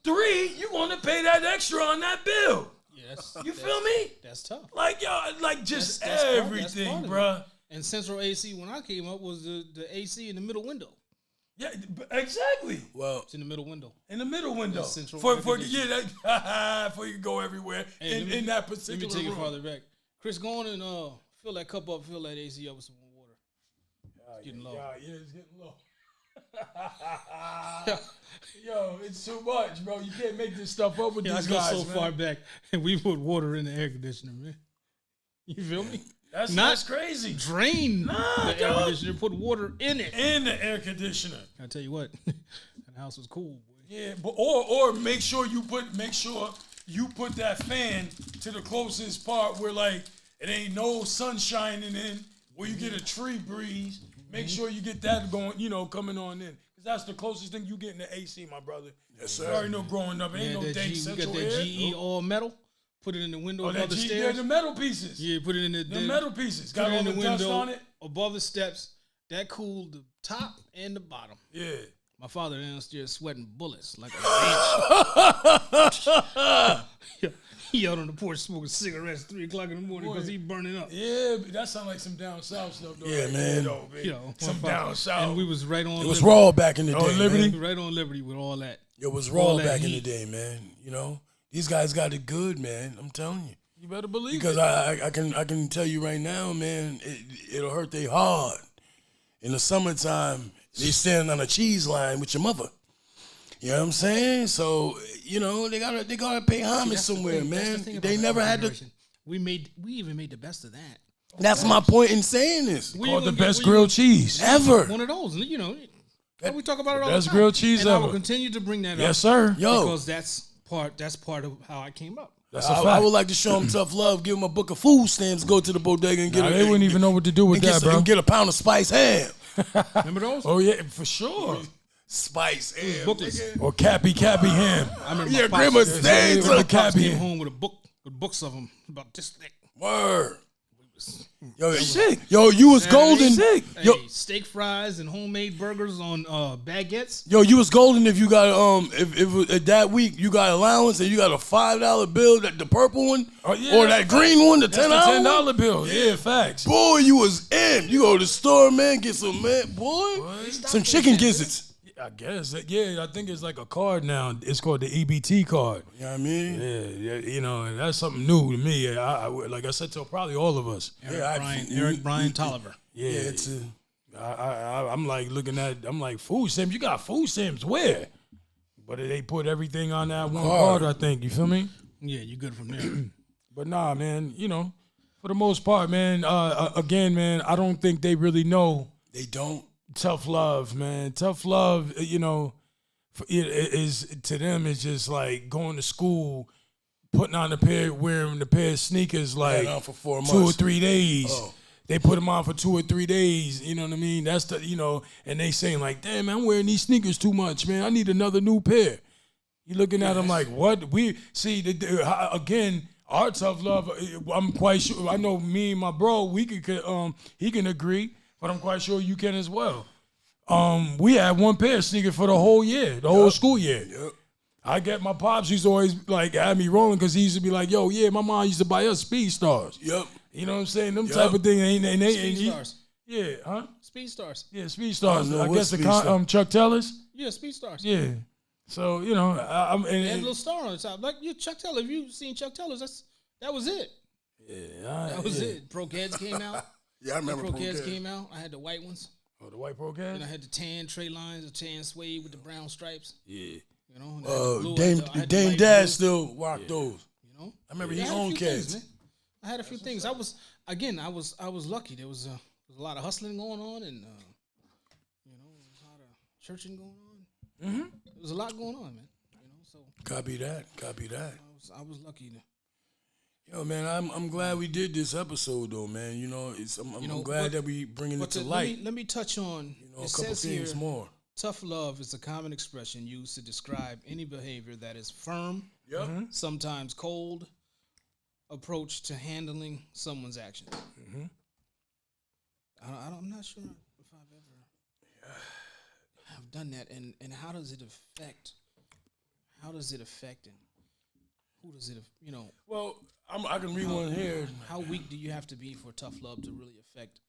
3, you want to pay that extra on that bill. Yes. You feel me? That's tough. Like, yo, like just That's part of everything, it. bruh. And central AC when I came up was the AC in the middle window. Yeah, exactly. Well, It's in the middle window. In the middle window. central For air conditioning. that for you can go everywhere Hey, in that Let me particular take it room. farther back. Chris, go on and fill that cup up, fill that AC up with some more water. It's getting low. Yeah, it's getting low. Yo, it's too much, bro. You can't make this stuff up with Yeah, I these go guys, so man. far back, and we put water in the air conditioner, man. You feel me? That's crazy. Drain the air dog. conditioner, put water in it. In the air conditioner. I tell you what, that house was cool, boy. Yeah, but or make sure you put that fan to the closest part where like it ain't no sun shining in, where you get a tree breeze. Make sure you get that going, coming on in. Cause that's the closest thing you get in the AC, my brother. Yes, sir. You already know growing up, ain't no that dang we got central that air. GE all metal. Put it in the window Oh, above that the G, stairs. the metal pieces. Yeah, put it in The metal pieces. Put Got it all in the the dust window on it. above the steps. That cooled the top and the bottom. Yeah. My father downstairs sweating bullets like a bitch. He out on the porch smoking cigarettes 3 o'clock in the morning because he burning up. Yeah, but that sounds like some down south stuff, though. Yeah, right man. there, though, baby. Some down south. And we was right on it was Liberty. raw back in the day. Liberty? Man. Right on Liberty with all that. It was All raw that back in the heat. day, man. You know, these guys got it good, man. I'm telling you. You better believe Because it. I can tell you right now, man, it'll hurt they hard. In the summertime, they stand on a cheese line with your mother. You know what I'm saying? So, you know, they gotta pay homage That's the somewhere, thing- that's the man. thing They about never our had to. generation. We even made the best of that. That's my point in saying this. Called the best grilled cheese. Ever. One of those, you know. We talk about it all the Best time. grilled cheese and I will ever. continue to bring that up. Yes, sir. Yo, Because that's part of how I came up. That's a I fact. would like to show them tough love, give them a book of food stamps, go to the bodega and get Nah, they wouldn't even know what to do with that, bro. and get a pound of spice ham. Remember those? Oh yeah, for sure. Spice ham. Booklets. Or Cappy ham. I remember Yeah, my pops- Grandma my stayed to the pops cabbie. came home with a book with books of them about this thick. Word. Yo, you was golden. Sick. Yo, Hey, steak fries and homemade burgers on baguettes. yo, you was golden if you got if that week you got allowance and you got a $5 bill, the purple one, Oh, yeah, or that green one, the That's $10 the one. $10 bill. Yeah, facts. Boy, you was in. You go to the store, man, get some some chicken gizzards. I guess. Yeah, I think it's like a card now. It's called the EBT card. You know what I mean? Yeah, you know, and that's something new to me. Like I said to probably all of us. Eric Brian Tolliver. Yeah, Yeah, it's I'm like looking at. I'm like food stamps. You got food stamps where? But they put everything on that one card. I think you feel me. Yeah, you good from there. But nah, man. You know, for the most part, man. Again, man, I don't think they really know they don't. tough love, man. Tough love, you know, it is to them. It's just like going to school, wearing the pair of sneakers like on for 4 months. 2 or 3 days. Oh. They put them on for 2 or 3 days. You know what I mean? That's the, you know, and they saying like, damn, man, I'm wearing these sneakers too much, man. I need another new pair. You looking at them like, what? We see again. Our tough love. I'm quite sure. I know me and my bro. We could. He can agree. But I'm quite sure you can as well. We had one pair of sneakers for the whole year, the whole school year. Yep. I get my pops used to always like have me rolling because he used to be like, "Yo, yeah, my mom used to buy us Speed Stars." Yep. You know what I'm saying? Them Yep. type of thing. Speed Stars. Yeah, huh? Speed Stars. Yeah, Speed Stars. know I what guess the Speed Star- Chuck Taylors. Yeah, Speed Stars. Yeah. So you know, I'm They had a and, little star on the top. Like you, Chuck Taylor. If you seen Chuck Taylor's, that was it. That was it. Pro Kids came out. Yeah, I remember Pro Kids Pro came out. I had the white ones. Oh, the white pro And I guys. had the tan tray lines, the tan suede with the brown stripes. Yeah. You know, and I had the blue, I Dame had the Dame light Dad blue, still rocked those. You know, I remember Yeah, he I had a owned few things, kids. man. I had a few things. I was lucky. There was a lot of hustling going on, and you know, there was a lot of churching going on. Mm-hmm. There was a lot going on, man. You know, so Copy that. I was lucky to. Yo, man, I'm glad we did this episode though, man. You know, I'm glad but- that we bringing it But to let light. me touch on. You know, a It couple says here, things more. tough love is a common expression used to describe any behavior that is firm, Yep. sometimes cold, approach to handling someone's actions. I'm not sure if I've ever have done that, and how does it affect? How does it affect, and who does it? You know, Well, I can read one here. how weak do you have to be for tough love to really affect,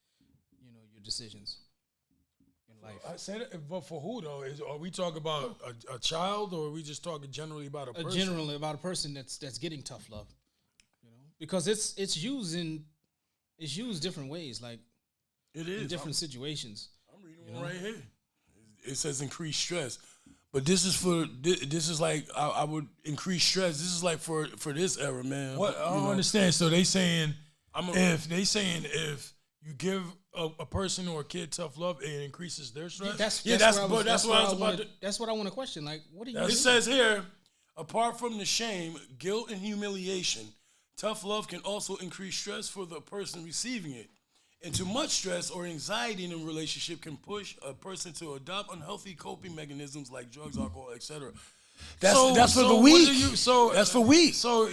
you know, your decisions in life? I said it, but for who though? Are we talking about a child, or are we just talking generally about a person? Generally about a person that's getting tough love, you know, because it's used different ways, like It in is different situations. I'm reading one right here. It says increased stress, but this is like I would increase stress. This is like for this era, man. What I You don't know, understand. So they saying I'm a- if you give a person or a kid tough love, it increases their stress. that's what I was about to- That's what I want to question. Like, what do you? It says here, apart from the shame, guilt, and humiliation, tough love can also increase stress for the person receiving it. And too much stress or anxiety in a relationship can push a person to adopt unhealthy coping mechanisms like drugs, alcohol, etc. That's for the what weak. do you- so That's for weak. So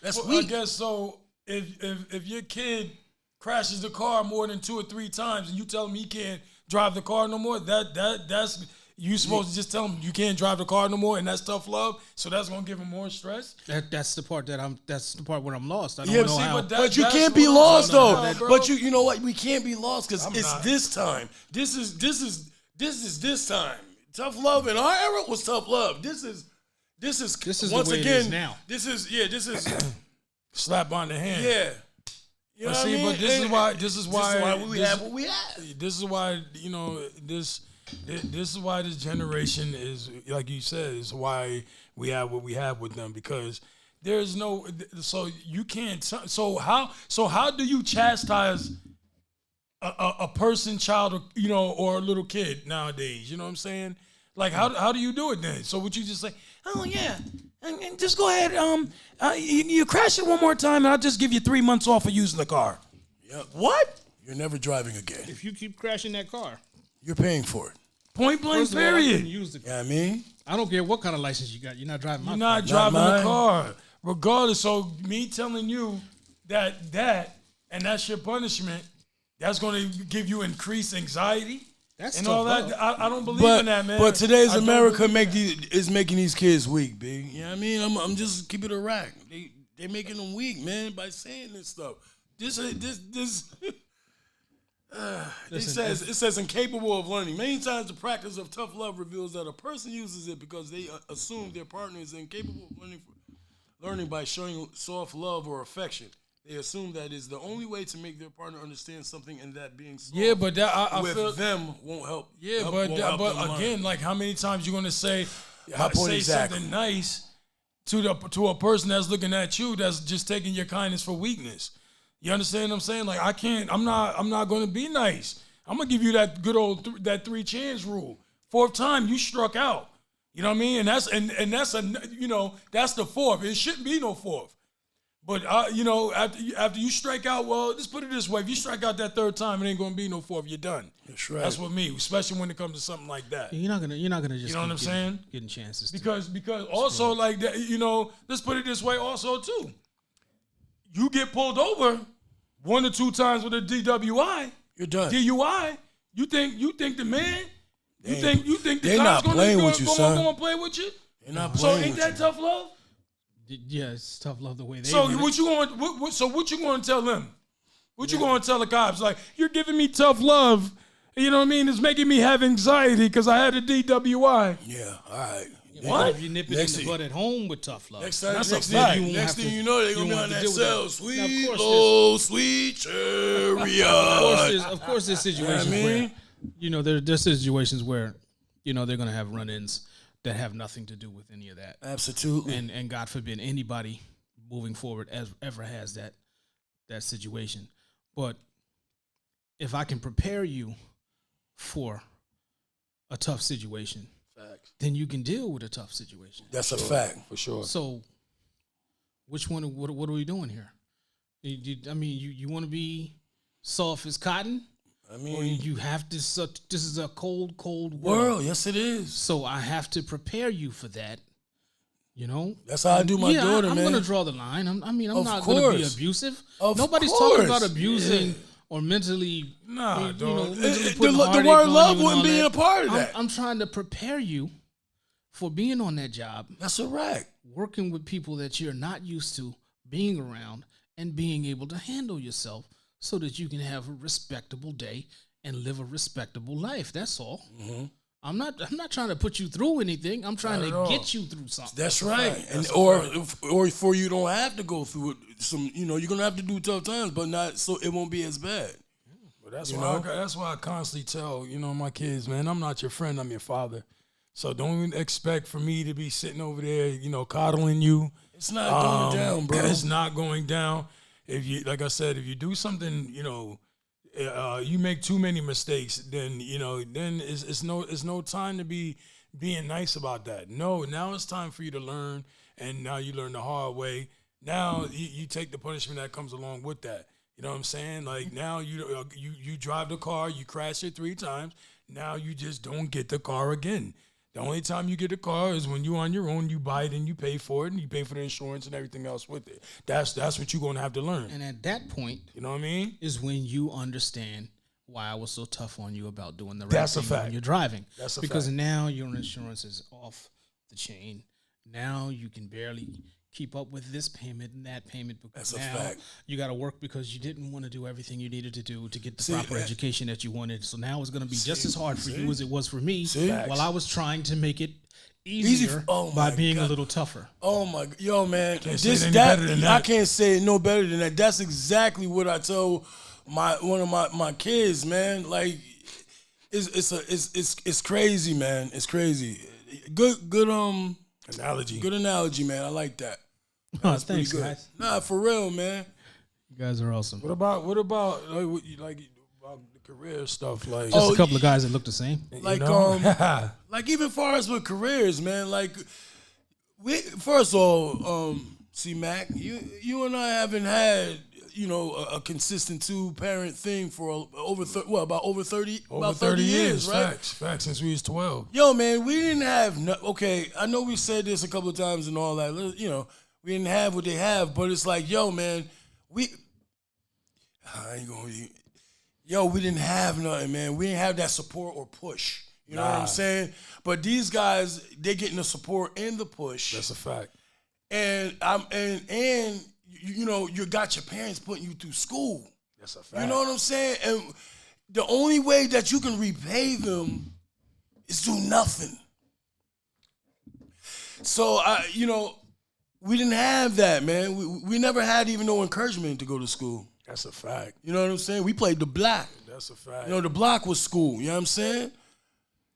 That's I weak. guess so. If your kid crashes the car more than 2 or 3 times, and you tell him he can't drive the car no more, that's you supposed to just tell him you can't drive the car no more, and that's tough love. So that's gonna give him more stress. That's the part that's the part where I'm lost. I don't Yeah, know see, how. but You that's can't be what I'm lost talking though. about, bro. But you know what? We can't be lost because I'm it's not. this time. This is this time. Tough love in our era was tough love. This is once the way again it is now. This is Slap on the hand. yeah. You know But what I see, mean? but this is why we have what we have. This is why this is why this generation is, like you said, is why we have what we have with them, because there's no, so you can't, so how do you chastise a person, child, or a little kid nowadays? You know what I'm saying? Like, how do you do it then? So would you just say, oh yeah, and just go ahead, you crash it one more time and I'll just give you 3 months off of using the car? Yep. What? You're never driving again. If you keep crashing that car, You're paying for it. Point blank, first of all, I couldn't period. use the car. You know what I mean? I don't care what kind of license you got. You're not driving my You're car. not driving the mine. car, regardless. So me telling you that and that's your punishment, that's going to give you increased anxiety That's and tough all that. love. I don't believe in that, man. But today's I don't America believe is making these kids weak, B. You know what I mean? I'm just keep it a rack. They making them weak, man, by saying this stuff. It says incapable of learning. Many times the practice of tough love reveals that a person uses it because they assume their partner is incapable of learning by showing soft love or affection. They assume that is the only way to make their partner understand something, and that being soft Yeah, but that I with feel them won't help. Yeah, won't help but them learn. again, like how many times you gonna say My point say exactly. something nice to a person that's looking at you that's just taking your kindness for weakness? You understand what I'm saying? Like I'm not gonna be nice. I'm gonna give you that good old that 3 chance rule. 4th time you struck out. You know what I mean? And that's that's that's the 4th. It shouldn't be no 4th. But after you strike out, well, just put it this way: if you strike out that 3rd time, it ain't gonna be no 4th. You're done. That's right. That's what me, especially when it comes to something like that. You're not gonna just You know what I'm saying? getting chances. Because also like that, let's put it this way also too. You get pulled over 1 or 2 times with a DWI, You're done. DUI. You think the man? You think the they guy's not gonna playing with you, son. Gonna play with you? They're not So playing ain't with that tough love? Yeah, it's tough love the way they. So run it. what you going? What you going to tell them? What you going to tell the cops? Like, you're giving me tough love. You know what I mean? It's making me have anxiety because I had a DWI. Yeah, all right. What? If you nip it Next in the thing- butt at home with tough love. Next time, That's a next fact. thing, You won't next have thing to- you know, they're you gonna be won't on have that to deal with cell. that. Sweet, Now, of course, oh, sweet chariot. Of course, there's situations mean? where, there's situations where, they're gonna have run-ins that have nothing to do with any of that, Absolutely. and God forbid anybody moving forward ever has that situation. But if I can prepare you for a tough situation, then you can deal with a tough situation. That's a fact. For sure. So, which one? What are we doing here? You want to be soft as cotton, I or mean, you have to? This is a cold world. world. Yes, it is. So I have to prepare you for that. That's how I do my daughter, I'm man. going to draw the line. I'm Of not going to be course. abusive. Of Nobody's course. talking about abusing or mentally. Nah, dog. mentally The putting word heartache on love you and wouldn't all be that. a part of that. I'm trying to prepare you for being on that job, That's a rack. working with people that you're not used to being around, and being able to handle yourself so that you can have a respectable day and live a respectable life. That's all. Mm-hmm. I'm not trying to put you through anything. I'm trying Not to at all. get you through something. That's right. fact. And That's a or for you don't have to go through it. You're gonna have to do tough times, but not so it won't be as bad. But that's You why know? that's why I constantly tell my kids, man, I'm not your friend, I'm your father. So don't expect for me to be sitting over there, coddling you. It's not going down, bro. It's not going down. If you, like I said, if you do something, you make too many mistakes, then then it's no time to be being nice about that. No, now it's time for you to learn, and now you learn the hard way. Now you take the punishment that comes along with that. You know what I'm saying? Like now you drive the car, you crash it 3 times. Now you just don't get the car again. The only time you get a car is when you're on your own, you buy it and you pay for it, and you pay for the insurance and everything else with it. That's what you're gonna have to learn. And at that point You know what I mean? is when you understand why I was so tough on you about doing the right That's a thing fact. when you're driving. That's a because fact. now your insurance is off the chain. Now you can barely keep up with this payment and that payment because That's a now fact. you got to work because you didn't want to do everything you needed to do to get the See, proper that- education that you wanted. So now it's going to be just as hard for you as it was for me See? while I was trying to make it easier Oh by my being a God. little tougher. Oh my, yo, man, Can't say it any better than I that. can't say it no better than that. That's exactly what I tell one of my kids, man. Like, it's crazy, man. It's crazy. Good analogy, man. I like that. Thanks, Pretty good. guys. Nah, for real, man. You guys are awesome. What about like about the career stuff? Like, Just a couple of guys that look the same. Like know? like even far as with careers, man. Like we first of all, see Mac, you and I haven't had a consistent 2-parent thing for over 30 about 30 years, right? Facts since we was 12. Yo, man, we didn't have okay. I know we said this a couple of times and all that. We didn't have what they have, but it's like, yo, man, we didn't have nothing, man. We didn't have that support or push. You know what I'm saying? But these guys, they getting the support and the push. That's a fact. And you got your parents putting you through school. That's a fact. You know what I'm saying? And the only way that you can repay them is do nothing. So we didn't have that, man. We never had even no encouragement to go to school. That's a fact. You know what I'm saying? We played the block. That's a fact. The block was school. You know what I'm saying?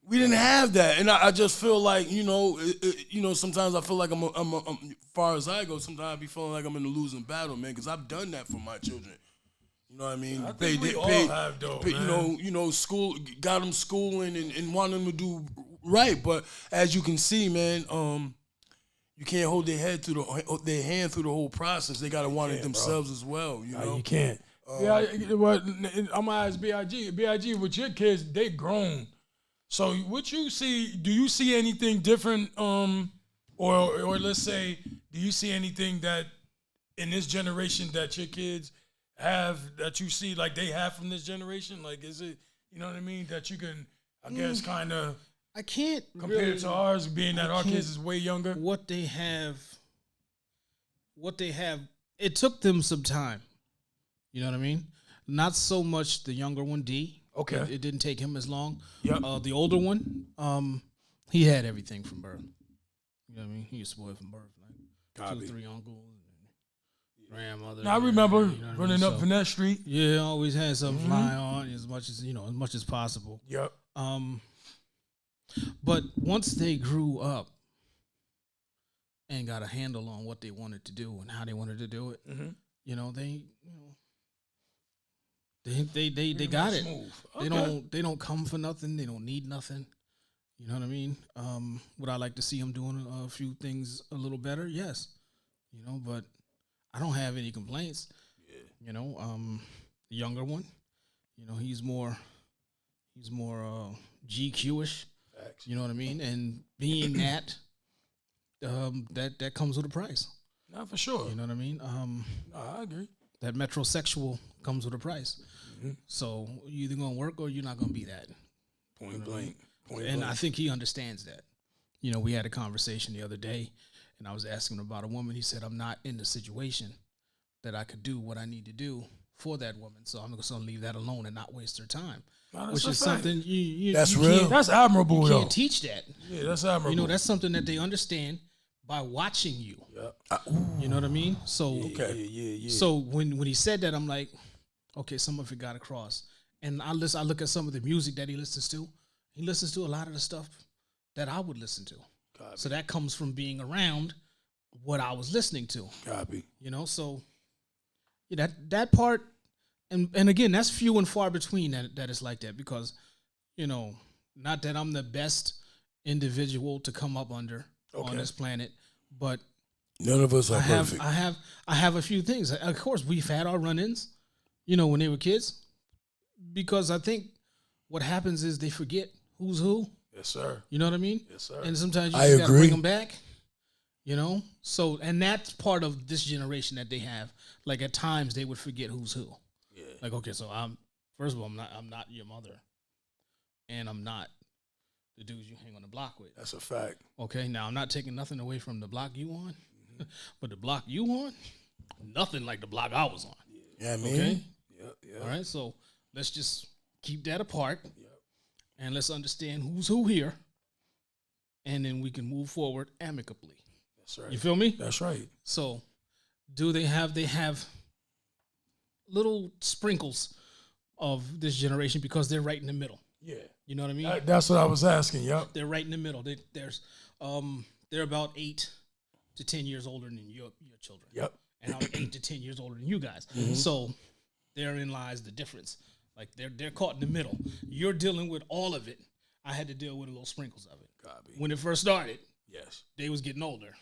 We didn't have that, and I just feel like sometimes I feel like I'm far as I go. Sometimes I be feeling like I'm in a losing battle, man, because I've done that for my children. You know what I mean? I think we all have, though, man. School got them schooling and want them to do right, but as you can see, man, you can't hold their hand through the whole process. They gotta want it themselves as well. You can't. I'm gonna ask Big. Big, with your kids, they grown. So what you see? Do you see anything different? Or let's say, do you see anything that in this generation that your kids have that you see like they have from this generation? Like, is it, you know what I mean, that you can, I guess, kind of I can't compare really, it to ours, being that our kids is way younger? What they have, it took them some time. You know what I mean? Not so much the younger one, D. Okay. It didn't take him as long. Yep. The older one, he had everything from birth. You know what I mean? He was spoiled from birth. Like Copy. 2 or 3 uncles, and grandmother. Now, I remember you know what I running mean? up Finesse Street. Yeah, always had something fly on as much as possible. Yep. But once they grew up and got a handle on what they wanted to do and how they wanted to do it, they got it. Smooth. They don't come for nothing. They don't need nothing. You know what I mean? Would I like to see them doing a few things a little better? Yes. But I don't have any complaints. Yeah. The younger one, he's more GQ-ish. Facts. You know what I mean? And being that, that comes with a price. Not for sure. You know what I mean? No, I agree. That metrosexual comes with a price. So you're either gonna work or you're not gonna be that. Point blank. And I think he understands that. We had a conversation the other day, and I was asking him about a woman. He said, "I'm not in the situation that I could do what I need to do for that woman, so I'm just gonna leave that alone and not waste her time." No, Which a is fact. something you That's you real. can't- That's admirable, You though. can't teach that. Yeah, that's admirable. That's something that they understand by watching you. You know what I mean? So Yeah. So when he said that, I'm like, okay, some of it got across. And I look at some of the music that he listens to. He listens to a lot of the stuff that I would listen to. Copy. So that comes from being around what I was listening to. Copy. So that part, and again, that's few and far between that is like that, because, not that I'm the best individual to come up under on this planet, but None of us are perfect. I have a few things. Of course, we've had our run-ins, when they were kids, because I think what happens is they forget who's who. Yes, sir. You know what I mean? Yes, sir. And sometimes you I just gotta agree. bring them back. So, and that's part of this generation that they have. Like, at times they would forget who's who. Yeah. Like, okay, so first of all, I'm not your mother, and I'm not the dudes you hang on the block with. That's a fact. Okay, now I'm not taking nothing away from the block you on. But the block you on, nothing like the block I was on. Yeah, I mean, Okay. yeah. All right. So let's just keep that apart, and let's understand who's who here, and then we can move forward amicably. That's right. You feel me? That's right. So, they have little sprinkles of this generation because they're right in the middle. Yeah. You know what I mean? That's what I was asking. Yep. They're right in the middle. They're about 8 to 10 years older than your children. Yep. And I'm 8 to 10 years older than you guys. So therein lies the difference. Like they're caught in the middle. You're dealing with all of it. I had to deal with a little sprinkles of it. Copy. When it first started, Yes. they was getting older,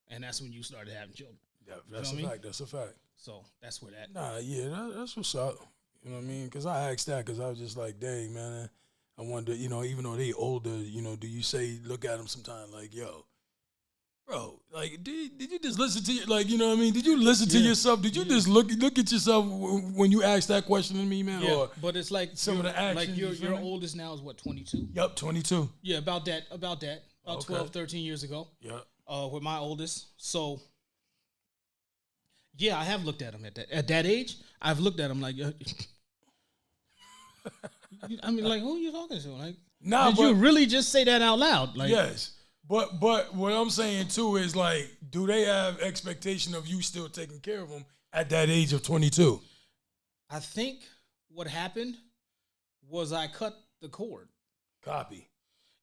and that's when you started having children. Yeah, that's feel a me? fact. That's a fact. So that's where that. Nah, yeah, that's what's up. You know what I mean? Because I asked that because I was just like, dang, man, I wonder, even though they older, do you look at them sometime like, yo, bro, like, did you just listen to you? Like, you know what I mean? Did you listen to yourself? Did you just look at yourself when you asked that question to me, man? Yeah, Or but it's like some of the actions, Like you feel your me? oldest now is what, 22? Yup, 22. Yeah, about that. About Okay. 12, 13 years ago. Yeah. With my oldest. So yeah, I have looked at him at that age. I've looked at him like, I mean, like, who are you talking to? Like, Nah, did you really just say that out loud? Like, Yes. But what I'm saying too is like, do they have expectation of you still taking care of them at that age of 22? I think what happened was I cut the cord. Copy.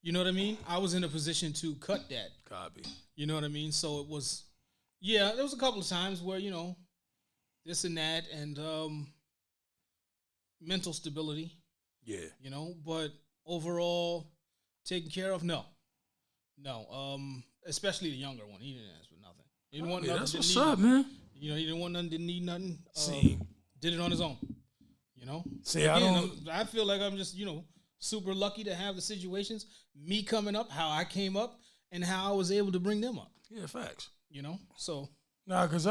You know what I mean? I was in a position to cut that. Copy. You know what I mean? So it was, yeah, there was a couple of times where, this and that and mental stability, Yeah. but overall taken care of, no. Especially the younger one. He didn't ask for nothing. He didn't want nothing. That's didn't what's need up, nothing. man. He didn't want nothing, didn't need nothing. See. Did it on his own. See, I don't. I feel like I'm just, super lucky to have the situations, me coming up, how I came up, and how I was able to bring them up. Yeah, facts. So Nah, because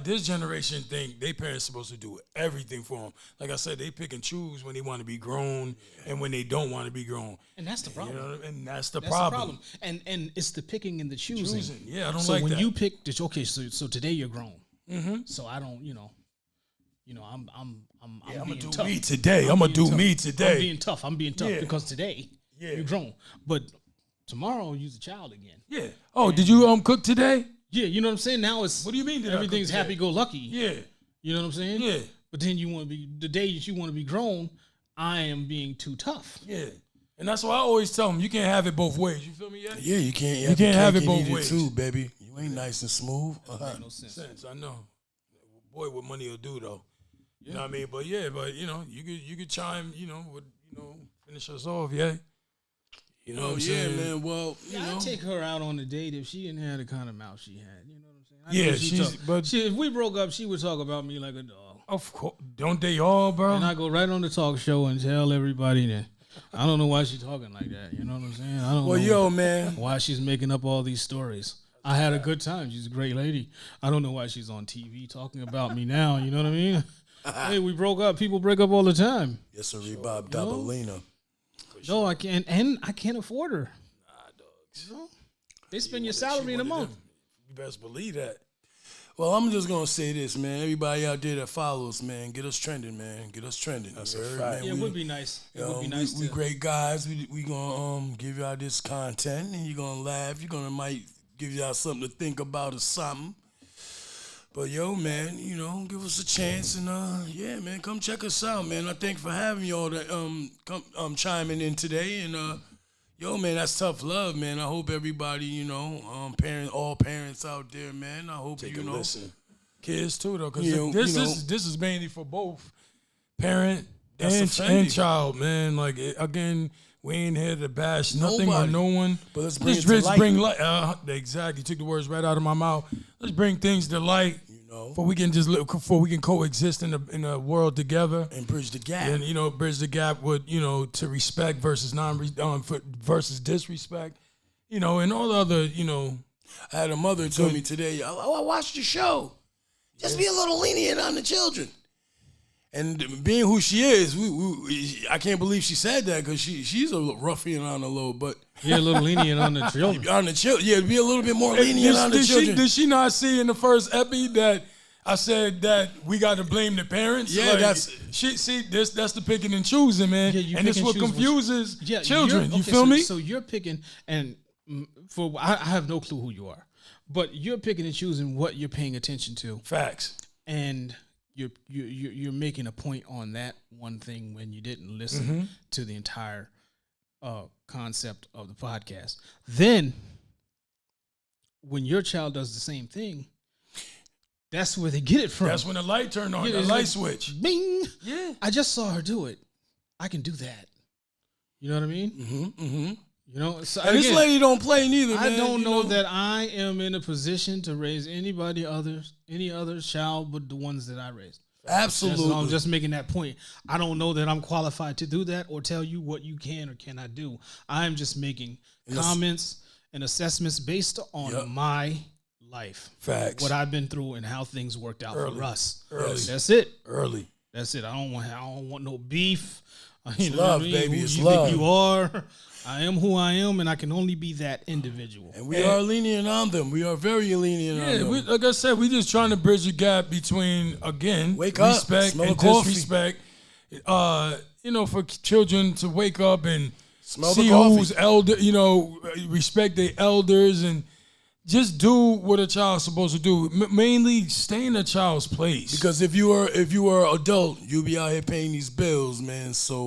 this generation think they parents supposed to do everything for them. Like I said, they pick and choose when they want to be grown and when they don't want to be grown. and that's the problem. You know what I mean? And that's the That's problem. the problem. And it's the picking and the choosing. Yeah, I don't So like when that. you pick this, okay, so today you're grown. So I don't, I'm I'm gonna being do tough. me today. I'm gonna do tough. me I'm today. being tough. I'm being tough Yeah. because today you're grown. But tomorrow you're a child again. Yeah. Oh, did you cook today? Yeah, you know what I'm saying? Now it's What do you mean? Did I cook everything's today? happy go lucky. Yeah. You know what I'm saying? Yeah. But then you want to be the day that you want to be grown, I am being too tough. Yeah. And that's why I always tell them you can't have it both ways. You feel me? Yeah, you can't. You can't have it both ways. too, baby. You ain't nice and smooth. No sense. Sense, I know. Boy, what money will do though. You know what I mean? But yeah, you could chime, with finish us off, yeah. You know what I'm Yeah, saying? man. Well, I'd take her out on a date if she didn't have the kind of mouth she had. You know what I'm saying? I Yeah, know she's- but- if we broke up, she would talk about me like a dog. Of course. Don't they all, bro? And I go right on the talk show and tell everybody that I don't know why she's talking like that. You know what I'm saying? I don't well, know yo, man. why she's making up all these stories. I had a good time. She's a great lady. I don't know why she's on TV talking about me now. You know what I mean? Hey, we broke up. People break up all the time. Yes, sir. Bob Dabalina. No, I can't, and I can't afford her. You know? They spend your salary in a month. You best believe that. Well, I'm just gonna say this, man. Everybody out there that follows, man, get us trending, man. Get us trending. That's a fact. Yeah, it would be nice. It would be nice. We great guys. We gonna give y'all this content, and you're gonna laugh. You're gonna might give y'all something to think about or something. But yo, man, give us a chance and yeah, man, come check us out, man. I thank for having y'all to come chiming in today and yo, man, that's tough love, man. I hope everybody, all parents out there, man. I hope Take a you know. listen. Kids too, though, because You know- this is mainly for both parent That's and offending. child, man. Like again, we ain't here to bash nothing Nobody. or no one. But let's bring it to let's light. bring light. Exactly, took the words right out of my mouth. Let's bring things to light. For we can coexist in a world together And bridge the gap. and bridge the gap with to respect versus versus disrespect, and all the other I had a mother tell me today, I watched your show. Just be a little lenient on the children. And being who she is, I can't believe she said that because she's a ruffian on the low, but You're a little lenient on the children. on the children, yeah, be a little bit more lenient on the children. Did she not see in the first epi that I said that we got to blame the parents? Yeah, that's that's the picking and choosing, man, Yeah, you and pick it's and what choose confuses children. You feel so, me? So you're picking, and I have no clue who you are, but you're picking and choosing what you're paying attention to, Facts. and you're making a point on that one thing when you didn't listen to the entire concept of the podcast. Then, when your child does the same thing, that's where they get it from. That's when the light turned on. Yeah, The it's light like, switch. Bing. Yeah. I just saw her do it. I can do that. You know what I mean? Mm-hmm. You know, so And this again, lady don't play neither, I man. don't you know that I am in a position to raise any other child but the ones that I raised. Absolutely. I'm just making that point. I don't know that I'm qualified to do that or tell you what you can or cannot do. I'm just making comments and assessments based on my life. Facts. What I've been through and how things worked out for us. Early. That's it. Early. That's it. I don't want no beef. It's love, baby. Who It's you love. think you are. I am who I am, and I can only be that individual. And we are lenient on them. We are very lenient on Yeah, them. like I said, we just trying to bridge the gap between, again, Wake up, respect smell and the coffee. disrespect. For children to wake up and Smell the see coffee. who's elder, respect their elders and just do what a child's supposed to do. Mainly stay in a child's place. Because if you were adult, you'd be out here paying these bills, man. So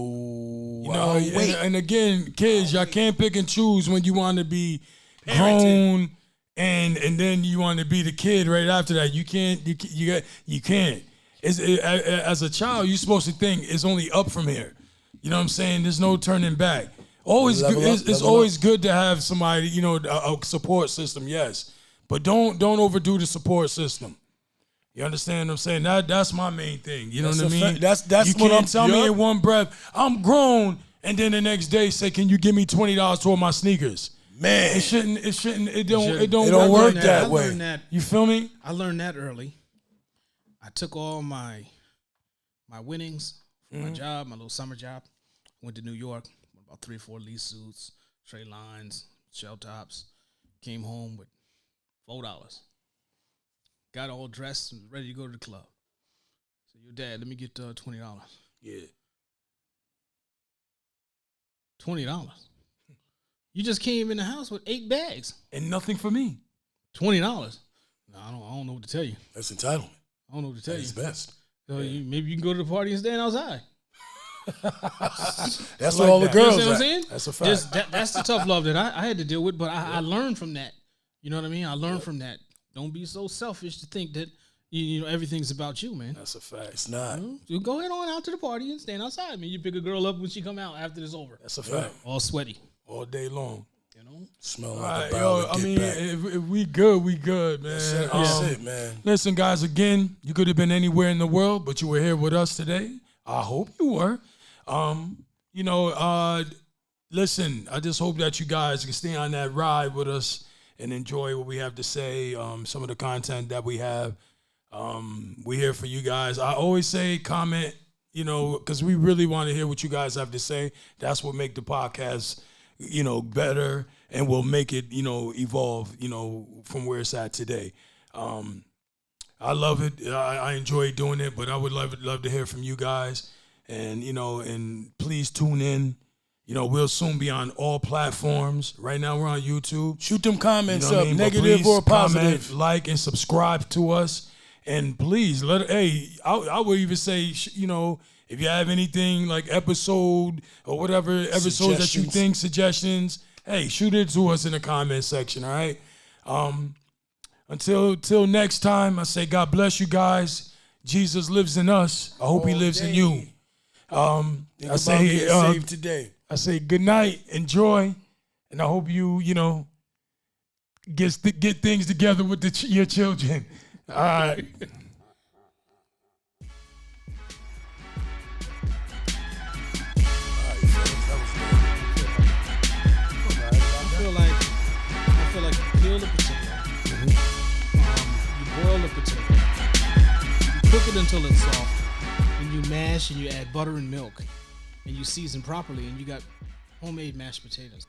wait. And again, kids, y'all can't pick and choose when you want to be grown and then you want to be the kid right after that. You can't. You can't. As a child, you're supposed to think it's only up from here. You know what I'm saying? There's no turning back. It's always good to have somebody, a support system, yes. But don't overdo the support system. You understand what I'm saying? That's my main thing. You know what I mean? That's you what can't tell me in one breath, I'm grown, and then the next day say, can you give me $20 toward my sneakers? Man, It don't work like that I way. learned that. You feel me? I learned that early. I took all my winnings from my job, my little summer job. Went to New York, bought about 3 or 4 lease suits, tray lines, shell tops. Came home with $4. Got all dressed and ready to go to the club. So, your dad, let me get $20. Yeah. $20. You just came in the house with 8 bags. And nothing for me. $20. No, I don't know what to tell you. That's entitlement. I don't know what to tell That's you. best. So maybe you can go to the party and stand outside. That's like what all that. the You girls understand what I'm at. saying? That's a fact. That's the tough love that I had to deal with, but I learned from that. You know what I mean? I learned from that. Don't be so selfish to think that you know everything's about you, man. That's a fact. It's not. You go ahead on out to the party and stand outside, man. You pick a girl up when she come out after it's over. That's a fact. All sweaty, All day long. you know? Smell All like right, a barrel yo, of I get mean, back. if we good, we good, man. That's it, man. Listen, guys, again, you could have been anywhere in the world, but you were here with us today. I hope you were. Listen, I just hope that you guys can stay on that ride with us and enjoy what we have to say, some of the content that we have. We're here for you guys. I always say comment, because we really want to hear what you guys have to say. That's what make the podcast, better and will make it, evolve, from where it's at today. I love it. I enjoy doing it, but I would love to hear from you guys. And, and please tune in. We'll soon be on all platforms. Right now we're on YouTube. Shoot them comments You know what up, I mean? But negative please or positive. comment, like, and subscribe to us. And please I would even say, if you have anything like episode or whatever episodes that you think, suggestions, hey, shoot it to us in the comment section, all right? Until next time, I say God bless you guys. Jesus lives in us. I hope he lives in you. Think about getting saved today. I say good night, enjoy, and I hope you, get things together with your children. All right. I feel like you peel the potato, you boil the potato, you cook it until it's soft, and you mash and you add butter and milk, and you season properly, and you got homemade mashed potatoes.